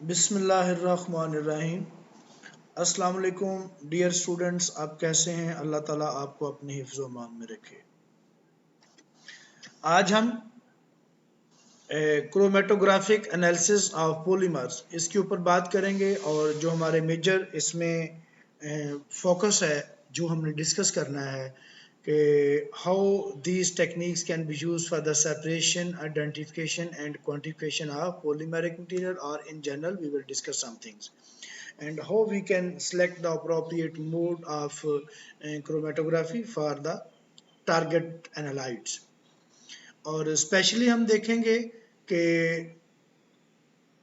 बिस्मिल्लाहिर्रहमानिर्रहीम। अस्सलाम वालेकुम डियर स्टूडेंट्स, आप कैसे हैं? अल्लाह ताला आपको अपने हिफ्ज़ व मान में रखे। आज हम क्रोमेटोग्राफिक एनालिसिस ऑफ पॉलीमर्स इसके ऊपर बात करेंगे और जो हमारे मेजर इसमें फोकस है, जो हमने डिस्कस करना है कि how these techniques can be use for the separation, identification and quantification of polymeric material, और in general we will discuss some things and how we can select the appropriate mode of chromatography for the target analytes। और specially हम देखेंगे कि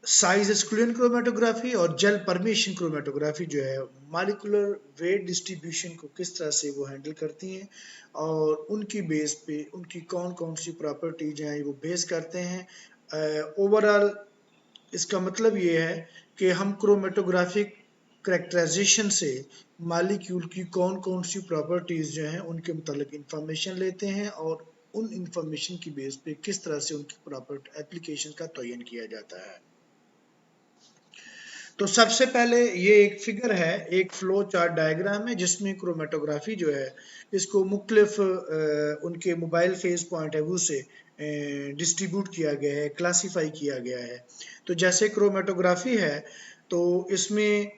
size exclusion chromatography और jail permission chromatography जो है molecular weight distribution को किस तरह से वो हैंडल करती हैं और उनकी बेस पे उनकी कौन कौन सी प्रॉपर्टीज हैं वो बेस करते हैं। ओवरऑल इसका मतलब ये है कि हम क्रोमेटोग्राफिक करेक्टराइजेशन से मालिक्यूल की कौन कौन सी प्रॉपर्टीज जो हैं उनके मुतालिक इंफॉर्मेशन लेते हैं और उन इंफॉर्मेशन की बेस पे किस तरह से उनकी प्रॉपर एप्लीकेशन का तयन किया जाता है। तो सबसे पहले ये एक फिगर है, एक फ्लो चार्ट डायग्राम है जिसमें क्रोमेटोग्राफी जो है इसको मुख्तलिफ उनके mobile phase point of view से डिस्ट्रीब्यूट किया गया है, क्लासीफाई किया गया है। तो जैसे क्रोमेटोग्राफी है तो इसमें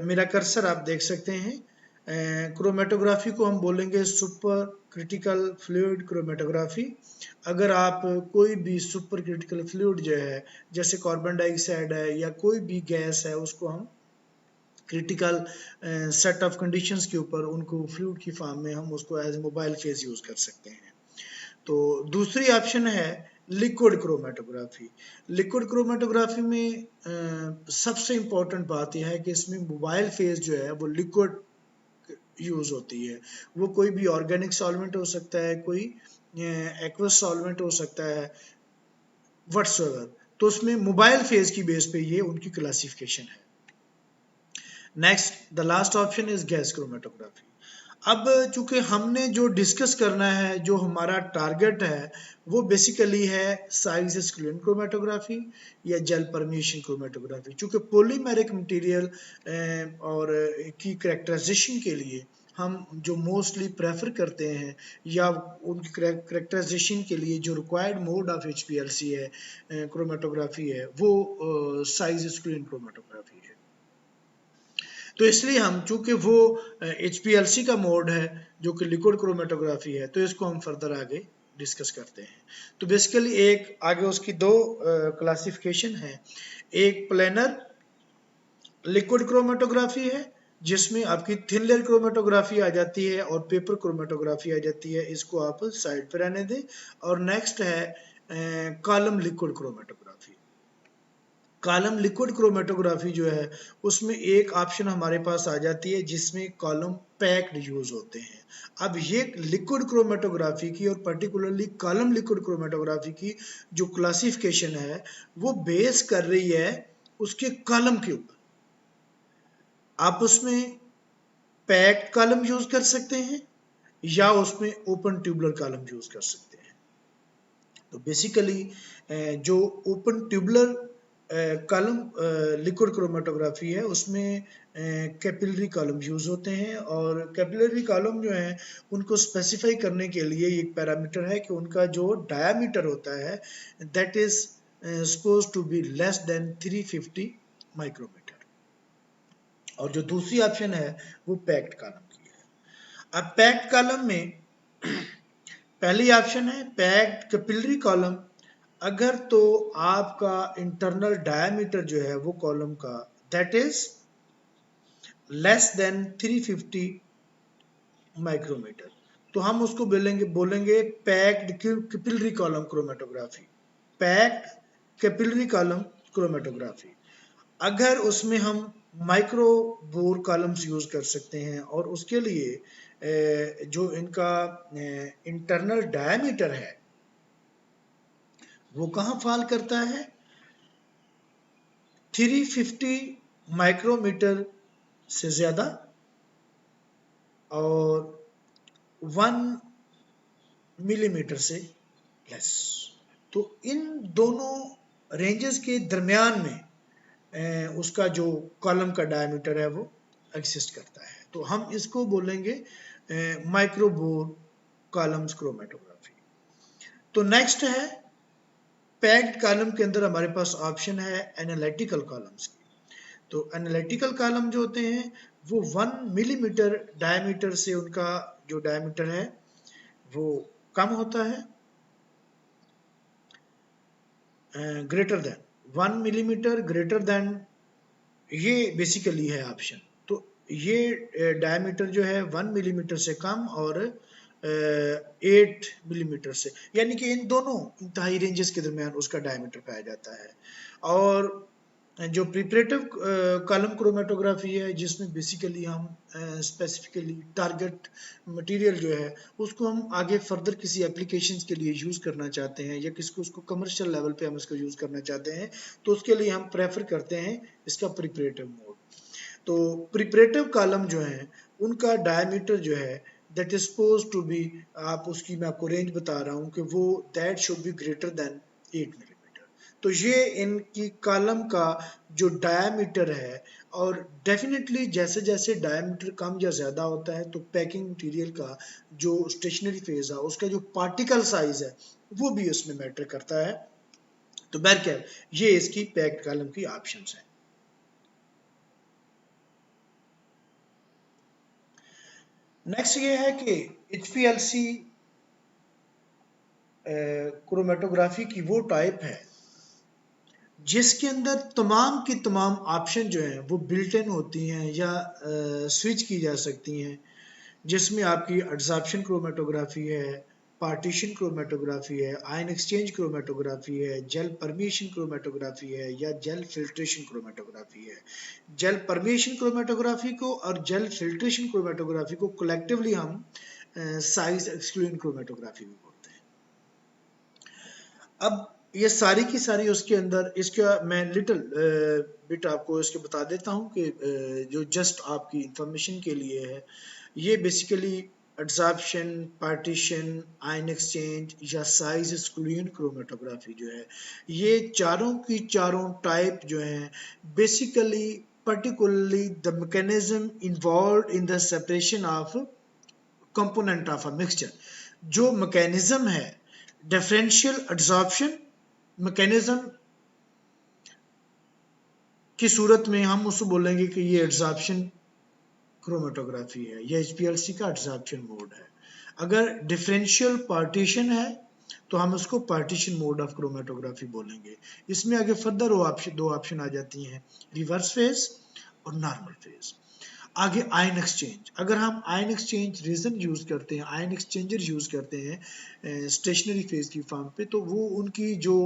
मेरा कर्सर आप देख सकते हैं। क्रोमेटोग्राफी को हम बोलेंगे सुपर क्रिटिकल फ्लूइड क्रोमेटोग्राफी। अगर आप कोई भी सुपर क्रिटिकल फ्लूइड जो है जैसे कार्बन डाइऑक्साइड है या कोई भी गैस है उसको हम क्रिटिकल सेट ऑफ कंडीशंस के ऊपर उनको फ्लूइड की फॉर्म में हम उसको एज मोबाइल फेज यूज कर सकते हैं। तो दूसरी ऑप्शन है लिक्विड क्रोमेटोग्राफी। लिक्विड क्रोमेटोग्राफी में सबसे इंपॉर्टेंट बात यह है कि इसमें मोबाइल फेज जो है वो लिक्विड यूज होती है। वो कोई भी ऑर्गेनिक सॉल्वेंट हो सकता है, कोई एक्वस सॉल्वेंट हो सकता है, व्हाट्सएवर। तो उसमें मोबाइल फेज की बेस पे ये उनकी क्लासिफिकेशन है। Next, the last option is gas chromatography. अब चूंकि हमने जो डिस्कस करना है, जो हमारा टारगेट है, वो बेसिकली है साइज एक्सक्लूजन क्रोमेटोग्राफी या जेल परमिशन क्रोमेटोग्राफी। चूंकि पॉलीमेरिक मटेरियल और की करेक्टराइजेशन के लिए हम जो मोस्टली प्रेफर करते हैं या उनकी करेक्टराइजेशन के लिए जो रिक्वायर्ड मोड ऑफ HPLC है, क्रोमेटोग्राफी है, वो साइज एक्सक्लूजन क्रोमेटोग्राफी है। तो इसलिए हम चूंकि वो HPLC का मोड है जो कि लिक्विड क्रोमेटोग्राफी है, तो इसको हम फर्दर आगे डिस्कस करते हैं। तो बेसिकली एक आगे उसकी दो क्लासिफिकेशन है। एक प्लेनर लिक्विड क्रोमेटोग्राफी है जिसमें आपकी थिन लेयर क्रोमेटोग्राफी आ जाती है और पेपर क्रोमेटोग्राफी आ जाती है। इसको आप साइड पर रहने दें। और नेक्स्ट है column liquid chromatography. Column liquid chromatography जो है उसमें एक ऑप्शन हमारे पास आ जाती है जिसमें कॉलम पैक्ड यूज होते हैं। अब ये लिक्विड क्रोमेटोग्राफी की और पर्टिकुलरली कॉलम लिक्विड क्रोमेटोग्राफी की जो क्लासिफिकेशन है वो बेस कर रही है उसके कॉलम के ऊपर। आप उसमें पैक्ड कॉलम यूज कर सकते हैं या उसमें ओपन ट्यूबुलर कॉलम यूज कर सकते हैं। तो बेसिकली जो open tubular column liquid chromatography है उसमें कैपिलरी कॉलम यूज होते हैं और कैपिलरी कॉलम जो है उनको स्पेसिफाई करने के लिए एक पैरामीटर है कि उनका जो डायामीटर होता है that is suppose to be less than 350 micrometer. और जो दूसरी ऑप्शन है वो पैक्ड कॉलम की है। अब पैक्ड कॉलम में पहली ऑप्शन है पैक्ड कैपिलरी कॉलम। अगर तो आपका इंटरनल डायमीटर जो है वो कॉलम का that is less than 350 micrometer, तो हम उसको बोलेंगे packed capillary column chromatography. Packed capillary column chromatography. अगर उसमें हम माइक्रो बोर कॉलम्स यूज कर सकते हैं और उसके लिए जो इनका इंटरनल डायमीटर है वो कहाँ फॉल करता है 350 माइक्रोमीटर से ज्यादा और 1 मिलीमीटर से लेस। तो इन दोनों रेंजेस के दरमियान में उसका जो कॉलम का डायमीटर है वो एग्जिस्ट करता है। तो हम इसको बोलेंगे माइक्रो बोर कॉलम्स क्रोमेटोग्राफी। तो नेक्स्ट है पैक्ड कॉलम के अंदर हमारे पास ऑप्शन है एनालिटिकल कॉलम्स की। तो एनालिटिकल कॉलम जो होते हैं वो 1 मिलीमीटर डायमीटर से उनका जो डायमीटर है वो कम होता है, greater than 1 millimetre greater than, ये बेसिकली है ऑप्शन। तो ये डायमीटर जो है 1 मिलीमीटर से कम और 8 मिलीमीटर से, यानी कि इन दोनों इंतहाई रेंजेस के दरमियान उसका डायमीटर पाया जाता है। और जो प्रिपरेटिव कॉलम क्रोमेटोग्राफी है जिसमें बेसिकली हम स्पेसिफिकली टारगेट मटेरियल जो है उसको हम आगे फर्दर किसी एप्लीकेशंस के लिए यूज़ करना चाहते हैं या किसको उसको कमर्शियल लेवल पे हम इसको यूज़ करना चाहते हैं, तो उसके लिए हम प्रेफर करते हैं इसका प्रिपरेटिव मोड। तो प्रिपरेटिव कॉलम जो है उनका डायमीटर जो है that is suppose to be, आप उसकी मैं आपको रेंज बता रहा हूँ कि वो that should be greater than 8 millimetre. तो ये इनकी कॉलम का जो डायमीटर है, और डेफिनेटली जैसे जैसे डायमीटर कम या ज़्यादा होता है तो पैकिंग मटेरियल का जो स्टेशनरी फेज है उसका जो पार्टिकल साइज है वो भी उसमें मैटर करता है। तो बहरकैफ ये इसकी पैक्ड कॉलम की ऑप्शंस हैं। नेक्स्ट ये है कि HPLC क्रोमेटोग्राफी की वो टाइप है जिसके अंदर तमाम की तमाम ऑप्शन जो हैं वो बिल्ट इन होती हैं या स्विच की जा सकती हैं, जिसमें आपकी एडजॉर्प्शन क्रोमेटोग्राफी है, पार्टीशन क्रोमेटोग्राफी है, आयन एक्सचेंज क्रोमेटोग्राफी है, जेल परमिएशन क्रोमेटोग्राफी है या जेल फिल्ट्रेशन क्रोमेटोग्राफी है। जेल परमिएशन क्रोमेटोग्राफी को और जेल फिल्ट्रेशन क्रोमेटोग्राफी को कलेक्टिवली हम साइज एक्सक्लूजन क्रोमेटोग्राफी भी बोलते हैं। अब ये सारी की सारी उसके अंदर, इसका मैं लिटिल बिट आपको इसके बता देता हूँ कि जो जस्ट आपकी इंफॉर्मेशन के लिए है। ये basically adsorption, partition, ion exchange या साइज एक्सक्लूजन क्रोमेटोग्राफी जो है, ये चारों की चारों टाइप जो हैं basically particularly the mechanism involved in the separation of component of a mixture। जो मैकेनिज्म है डिफरेंशियल एड्सॉर्प्शन मैकेनिज्म की सूरत में हम उसको बोलेंगे कि ये एड्सॉर्प्शन क्रोमेटोग्राफी है या HPLC का एड्सॉर्प्शन मोड है। अगर डिफरेंशियल पार्टीशन है तो हम उसको पार्टीशन मोड ऑफ क्रोमेटोग्राफी बोलेंगे। इसमें आगे फर्दर दो ऑप्शन आ जाती हैं, रिवर्स फेज और नॉर्मल फेज। आगे आयन एक्सचेंज, अगर हम आयन एक्सचेंज रीजन यूज करते हैं, आयन एक्सचेंजर यूज करते हैं स्टेशनरी फेज की फॉर्म पे, तो वो उनकी जो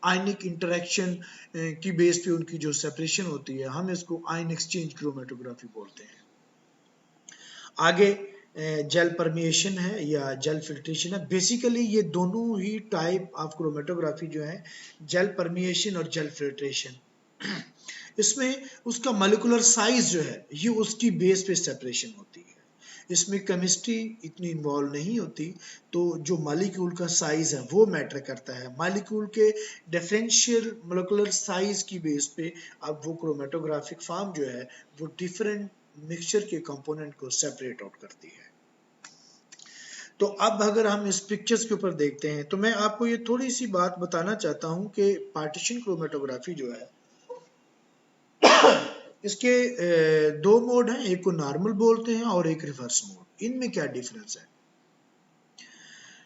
आयनिक इंटरेक्शन की बेस पे उनकी जो सेपरेशन होती है हम इसको आयन एक्सचेंज क्रोमेटोग्राफी बोलते हैं। आगे जेल परमिएशन है या जेल फिल्ट्रेशन है। बेसिकली ये दोनों ही टाइप ऑफ क्रोमेटोग्राफी जो है, जेल परमिएशन और जेल फिल्ट्रेशन, इसमें उसका मॉलिक्यूलर साइज जो है ये उसकी बेस पे सेपरेशन होती है। इसमें केमिस्ट्री इतनी इन्वॉल्व नहीं होती, तो जो मॉलिक्यूल का साइज है वो मैटर करता है। मॉलिक्यूल के डिफरेंशियल मॉलिक्यूलर साइज की बेस पे अब वो क्रोमेटोग्राफिक फॉर्म जो है वो डिफरेंट मिक्सचर के कंपोनेंट को सेपरेट आउट करती है। तो अब अगर हम इस पिक्चर्स के ऊपर देखते हैं तो मैं आपको ये थोड़ी सी बात बताना चाहता हूँ कि पार्टीशन क्रोमेटोग्राफी जो है इसके दो मोड हैं, एक को नॉर्मल बोलते हैं और एक रिवर्स मोड। इनमें क्या डिफरेंस है?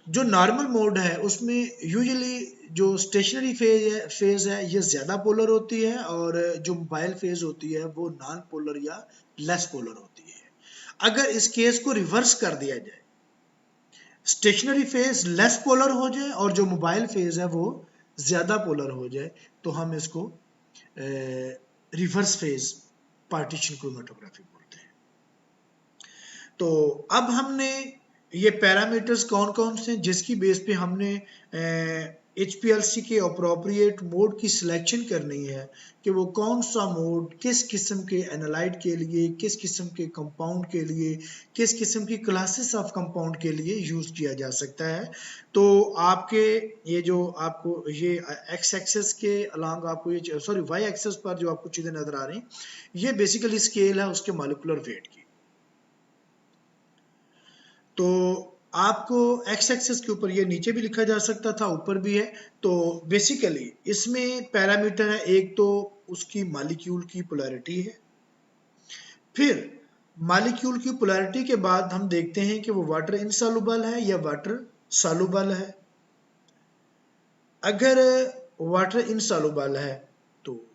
जो नॉर्मल मोड है उसमें यूजुअली जो स्टेशनरी फेज है ये ज्यादा पोलर होती है और जो मोबाइल फेज होती है वो नॉन पोलर या लेस पोलर होती है। अगर इस केस को रिवर्स कर दिया जाए, स्टेशनरी फेज लेस पोलर हो जाए और जो मोबाइल फेज है वो ज्यादा पोलर हो जाए, तो हम इसको रिवर्स फेज पार्टीशन क्रोमेटोग्राफी बोलते हैं। तो अब हमने ये पैरामीटर्स कौन कौन से जिसकी बेस पे हमने HPLC के अप्रोप्रिएट मोड की सिलेक्शन करनी है कि वो कौन सा मोड किस किस्म के एनालाइट के लिए, किस किस्म के कंपाउंड के लिए, किस किस्म की क्लासेस ऑफ कंपाउंड के लिए यूज किया जा सकता है। तो आपके ये जो आपको ये एक्स एक्सेस के अलॉन्ग आपको ये सॉरी वाई एक्सेस पर जो आपको चीजें नजर आ रही ये बेसिकली स्केल है उसके मॉलिक्यूलर वेट की। तो आपको एक्स एक्सिस के ऊपर ये नीचे भी लिखा जा सकता था, ऊपर भी है। तो बेसिकली इसमें पैरामीटर है, एक तो उसकी मॉलिक्यूल की पोलैरिटी है, फिर मॉलिक्यूल की पोलैरिटी के बाद हम देखते हैं कि वो वाटर इनसॉल्युबल है या वाटर सॉल्युबल है। अगर वाटर इनसॉल्युबल है तो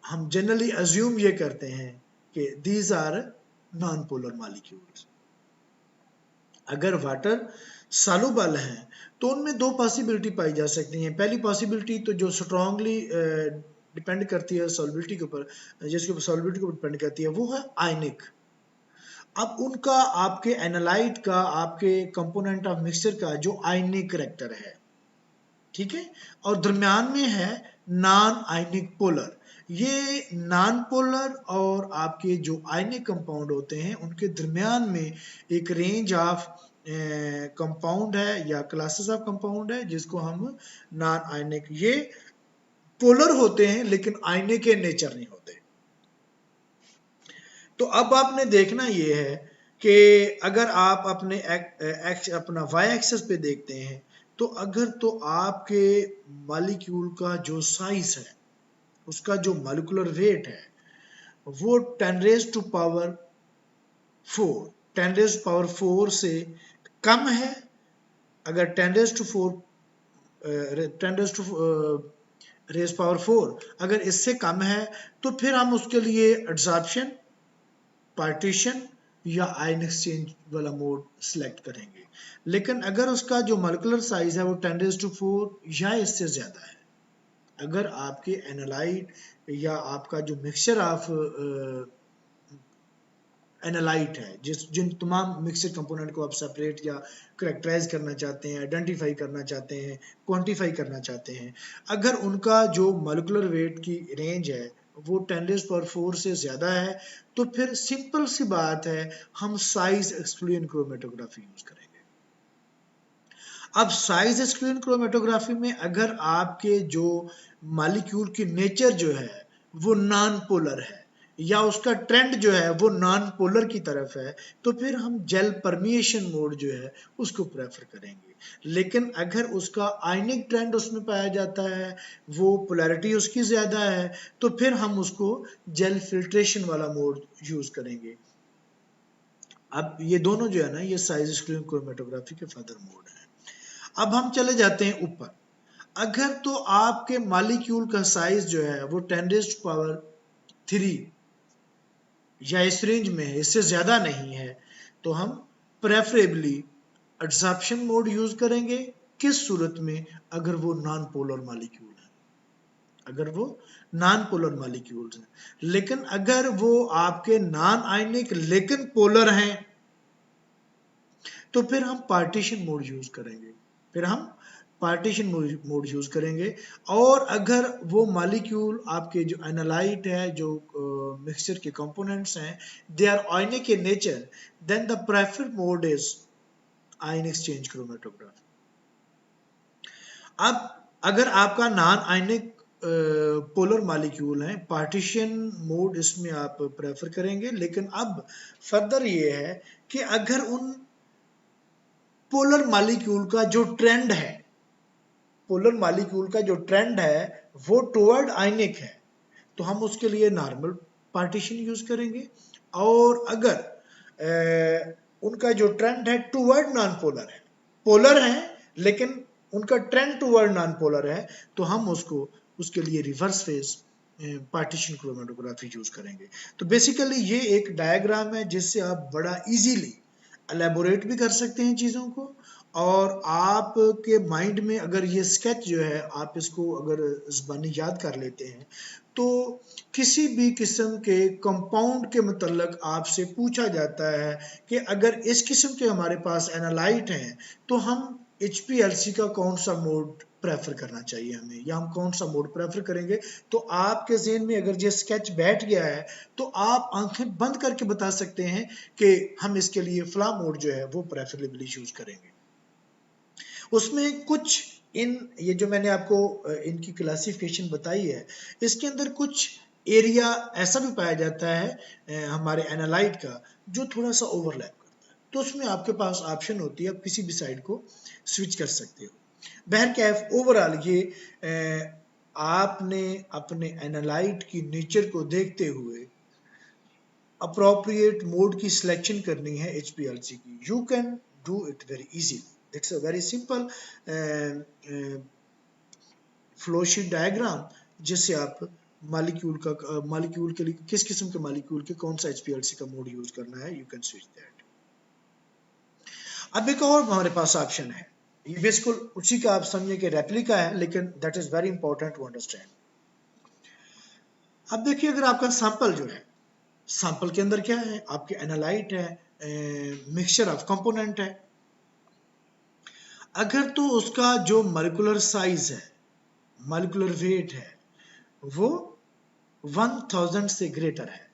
हम जनरली अज्यूम ये करते हैं कि these are non polar molecules. अगर वाटर सॉल्युबल हैं तो उनमें दो पॉसिबिलिटी पाई जा सकती हैं। पहली पॉसिबिलिटी तो जो स्ट्रांगली डिपेंड करती है सॉल्युबिलिटी के ऊपर, जिसके ऊपर सॉल्युबिलिटी के ऊपर डिपेंड करती है, वो है आयनिक। अब उनका आपके एनालाइट का, आपके कंपोनेंट ऑफ मिक्सचर का जो आयनिक करैक्टर है, ठीक है, और दरमियान में है नॉन आयनिक पोलर। ये नॉन पोलर और आपके जो आयनिक कंपाउंड होते हैं उनके दरमियान में एक रेंज ऑफ कंपाउंड है या क्लासेस ऑफ कंपाउंड है जिसको हम नॉन आयनिक, ये पोलर होते हैं लेकिन आयनिक के नेचर नहीं होते। तो अब आपने देखना ये है कि अगर आप अपने अपना वाई एक्सेस पे देखते हैं तो अगर तो आपके मॉलिक्यूल का जो साइज है, उसका जो मॉलिक्यूलर वेट है वो 10 रेज टू पावर 4 से कम है। अगर 10 रेज टू 4 अगर इससे कम है तो फिर हम उसके लिए एडसॉर्प्शन, पार्टीशन या आयन एक्सचेंज वाला मोड सिलेक्ट करेंगे। लेकिन अगर उसका जो मॉलिक्यूलर साइज है वो 10⁴ या इससे ज्यादा है, अगर आपके एनालाइट या आपका जो मिक्सचर ऑफ एनालाइट है, जिन तमाम मिक्सर कंपोनेंट को आप सेपरेट या करेक्टराइज करना चाहते हैं, आइडेंटिफाई करना चाहते हैं, क्वांटिफाई करना चाहते हैं, अगर उनका जो मॉलिक्यूलर वेट की रेंज है वो 10⁴ से ज्यादा है तो फिर सिंपल सी बात है, हम साइज एक्सक्लूजन क्रोमेटोग्राफी यूज करेंगे। अब साइज एक्सक्लूजन क्रोमेटोग्राफी में अगर आपके जो मॉलिक्यूल की नेचर जो है वो नॉन पोलर है या उसका ट्रेंड जो है वो नॉन पोलर की तरफ है तो फिर हम जेल परमिएशन मोड जो है उसको प्रेफर करेंगे। लेकिन अगर उसका आयनिक ट्रेंड उसमें पाया जाता है, वो पोलैरिटी उसकी ज्यादा है, तो फिर हम उसको जेल फिल्ट्रेशन वाला मोड यूज करेंगे। अब ये दोनों जो है ना, ये साइज एक्सक्लूजन क्रोमेटोग्राफी के फर्दर मोड है। अब हम चले जाते हैं ऊपर। अगर तो आपके मॉलिक्यूल का साइज जो है वो 10⁻³ या इस रेंज में है, इससे ज्यादा नहीं है, तो हम प्रेफरेबली एडसॉर्प्शन मोड यूज करेंगे। किस सूरत में? अगर वो नॉन पोलर मॉलिक्यूल है, अगर वो नॉन पोलर मॉलिक्यूल्स हैं। लेकिन अगर वो आपके नॉन आयनिक लेकिन पोलर हैं तो फिर हम पार्टीशन मोड यूज करेंगे, फिर हम पार्टीशन मोड यूज करेंगे। और अगर वो मॉलिक्यूल आपके जो एनालाइट है, जो मिक्सचर के कंपोनेंट्स हैं, they are ionic in nature, then the preferred mode is ion exchange chromatography. अब अगर आपका नॉन आयनिक पोलर मॉलिक्यूल है, पार्टीशन मोड इसमें आप प्रेफर करेंगे। लेकिन अब फर्दर ये है कि अगर उन पोलर मॉलिक्यूल का जो ट्रेंड है, पोलर मॉलिक्यूल का जो ट्रेंड है वो टुवर्ड आयनिक है, तो हम उसके लिए नॉर्मल पार्टीशन यूज करेंगे। और अगर उनका जो ट्रेंड है टुवर्ड नॉन पोलर है, पोलर है लेकिन उनका ट्रेंड टुवर्ड नॉन पोलर है, तो हम उसके लिए reverse phase partition chromatography use करेंगे। तो बेसिकली ये एक डायग्राम है जिससे आप बड़ा इजीली एलेबोरेट भी कर सकते हैं चीज़ों को, और आपके माइंड में अगर ये स्केच जो है आप इसको अगर ज़बानी याद कर लेते हैं तो किसी भी किस्म के कंपाउंड के मतलब आपसे पूछा जाता है कि अगर इस किस्म के हमारे पास एनालाइट हैं तो हम HPLC का कौन सा मोड प्रेफर करना चाहिए हमें, या हम कौन सा मोड प्रेफर करेंगे। तो आपके ज़हन में अगर ये स्केच बैठ गया है तो आप आंखें बंद करके बता सकते हैं कि हम इसके लिए फला मोड जो है वो प्रेफरेबली यूज करेंगे। उसमें कुछ ये जो मैंने आपको इनकी क्लासिफिकेशन बताई है, इसके अंदर कुछ एरिया ऐसा भी पाया जाता है हमारे एनालाइट का जो थोड़ा सा ओवरलैप करता है, तो उसमें आपके पास ऑप्शन होती है, आप किसी भी साइड को स्विच कर सकते हो। बहरकैफ ओवरऑल ये आपने अपने एनालाइट की नेचर को देखते हुए अप्रोप्रिएट मोड की सिलेक्शन करनी है HPLC की। You can do it very easily. It's a very simple flow sheet diagram, जिससे आप मॉलिक्यूल के लिए किस किस्म के मॉलिक्यूल के कौन सा HPLC का मोड यूज करना है, यू कैन स्विच दैट। अब एक और हमारे पास ऑप्शन है, ये बिल्कुल उसी का आप समझिए कि रेप्लिका है, लेकिन that is very important to understand. अब देखिए, अगर आपका सैंपल जो है, सैंपल के अंदर क्या है, आपके एनालाइट है, मिक्सचर ऑफ कंपोनेंट है। अगर तो उसका जो मॉलिक्यूलर साइज है, मॉलिक्यूलर वेट है, वो 1000 से ग्रेटर है,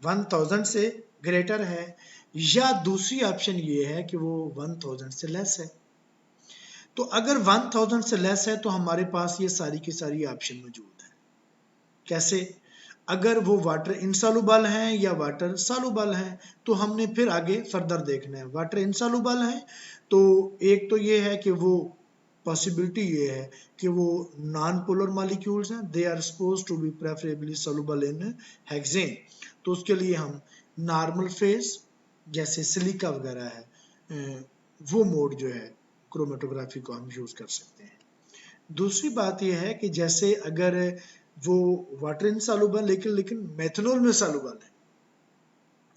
1000 से ग्रेटर है, या दूसरी ऑप्शन ये है कि वो 1000 से लेस है। तो अगर 1000 से लेस है तो हमारे पास ये सारी की सारी ऑप्शन मौजूद है। कैसे? अगर वो वाटर इनसॉल्युबल है या वाटर सॉल्युबल है, तो हमने फिर आगे फर्दर देखना है। वाटर इनसॉल्युबल है तो एक तो ये है कि वो पॉसिबिलिटी ये है कि वो नॉन पोलर मॉलिक्यूल्स हैं, they are suppose to be preferably soluble in hexane. तो उसके लिए हम नॉर्मल फेज जैसे सिलिका वगैरह है, वो मोड जो है क्रोमेटोग्राफी को हम यूज कर सकते हैं। दूसरी बात यह है कि जैसे अगर वो वाटर इनसॉल्युबल लेकिन मेथनॉल में सॉल्युबल है,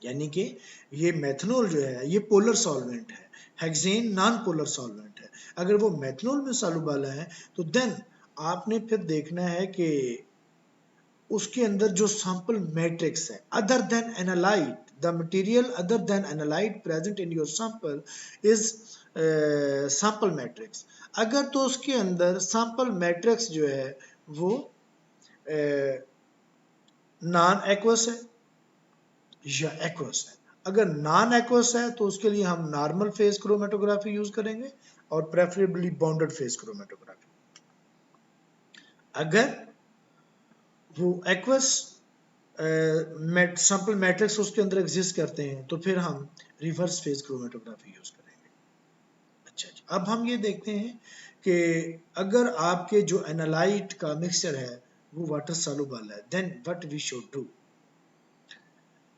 यानी कि ये मेथनॉल जो है ये पोलर सॉल्वेंट है, हेक्सेन नॉन पोलर सॉल्वेंट है। अगर वो मेथनॉल में सॉल्युबल है तो देन आपने फिर देखना है कि उसके अंदर जो सैंपल मैट्रिक्स है, other than analyte, the material other than analyte present in your sample is sample matrix. अगर तो उसके अंदर सैंपल मैट्रिक्स जो है वो नॉन एक्वस है या एक्वस है। अगर नॉन एक्वस है तो उसके लिए हम नॉर्मल फेज क्रोमेटोग्राफी यूज करेंगे और प्रेफरेबली बाउंडेड फेज क्रोमेटोग्राफी। अगर वो एक्वस सैंपल मैट्रिक्स उसके अंदर एग्जिस्ट करते हैं तो फिर हम रिवर्स फेज क्रोमेटोग्राफी यूज करेंगे। अच्छा जी, अब हम ये देखते हैं कि अगर आपके जो एनालाइट का मिक्सचर है वो वाटर सॉल्युबल है, then what we should do.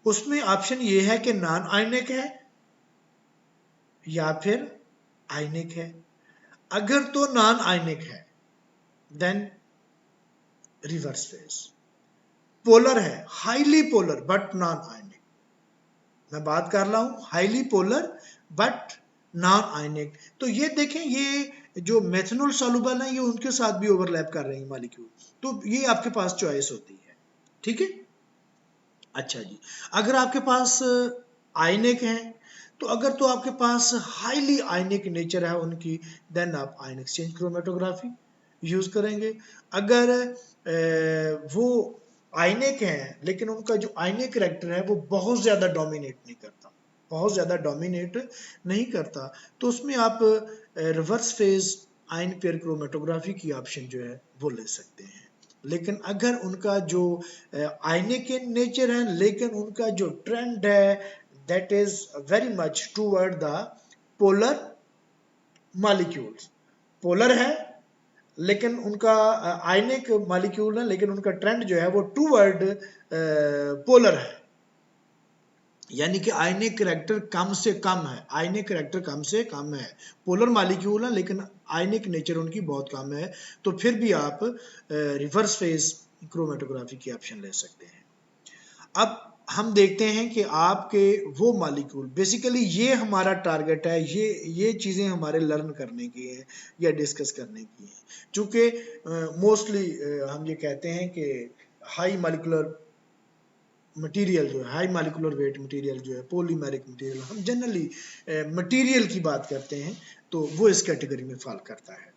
उसमें ऑप्शन ये है कि नॉन आयनिक है या फिर आयनिक है। अगर तो नॉन आयनिक है देन रिवर्स फेज। पोलर है, highly polar but non ionic, मैं बात कर रहा हूं highly polar but non ionic. तो ये देखें, ये जो मेथनॉल सॉल्युबल है ये उनके साथ भी ओवरलैप कर रहे हैं मॉलिक्यूल, तो ये आपके पास चॉइस होती है। ठीक है, अच्छा जी, अगर आपके पास आयनिक है तो अगर तो आपके पास हाईली आयनिक नेचर है उनकी, देन आप आयन एक्सचेंज क्रोमेटोग्राफी यूज करेंगे। अगर वो आयनिक हैं लेकिन उनका जो आयनिक करैक्टर है वो बहुत ज्यादा डोमिनेट नहीं करता, बहुत ज्यादा डोमिनेट नहीं करता, तो उसमें आप reverse phase ion pair chromatography की ऑप्शन जो है वो ले सकते हैं। लेकिन अगर उनका जो आयनिक इन नेचर है लेकिन उनका जो ट्रेंड है that is very much toward the polar molecules, polar है लेकिन उनका आयनिक मॉलिक्यूल है लेकिन उनका ट्रेंड जो है वो टूवर्ड पोलर है, यानी कि आयनिक करैक्टर कम से कम है, आयनिक करैक्टर कम से कम है। पोलर मॉलिक्यूल है लेकिन आयनिक नेचर उनकी बहुत कम है, तो फिर भी आप रिवर्स फेज क्रोमेटोग्राफी की ऑप्शन ले सकते हैं। अब हम देखते हैं कि आपके वो मॉलिक्यूल, बेसिकली ये हमारा टारगेट है, ये चीज़ें हमारे लर्न करने की हैं या डिस्कस करने की हैं। चूँकि मोस्टली हम ये कहते हैं कि हाई मॉलिक्यूलर मटेरियल जो है, हाई मॉलिक्यूलर वेट मटेरियल जो है, पॉलीमेरिक मटेरियल, हम जनरली मटेरियल की बात करते हैं तो वो इस कैटेगरी में फॉल करता है।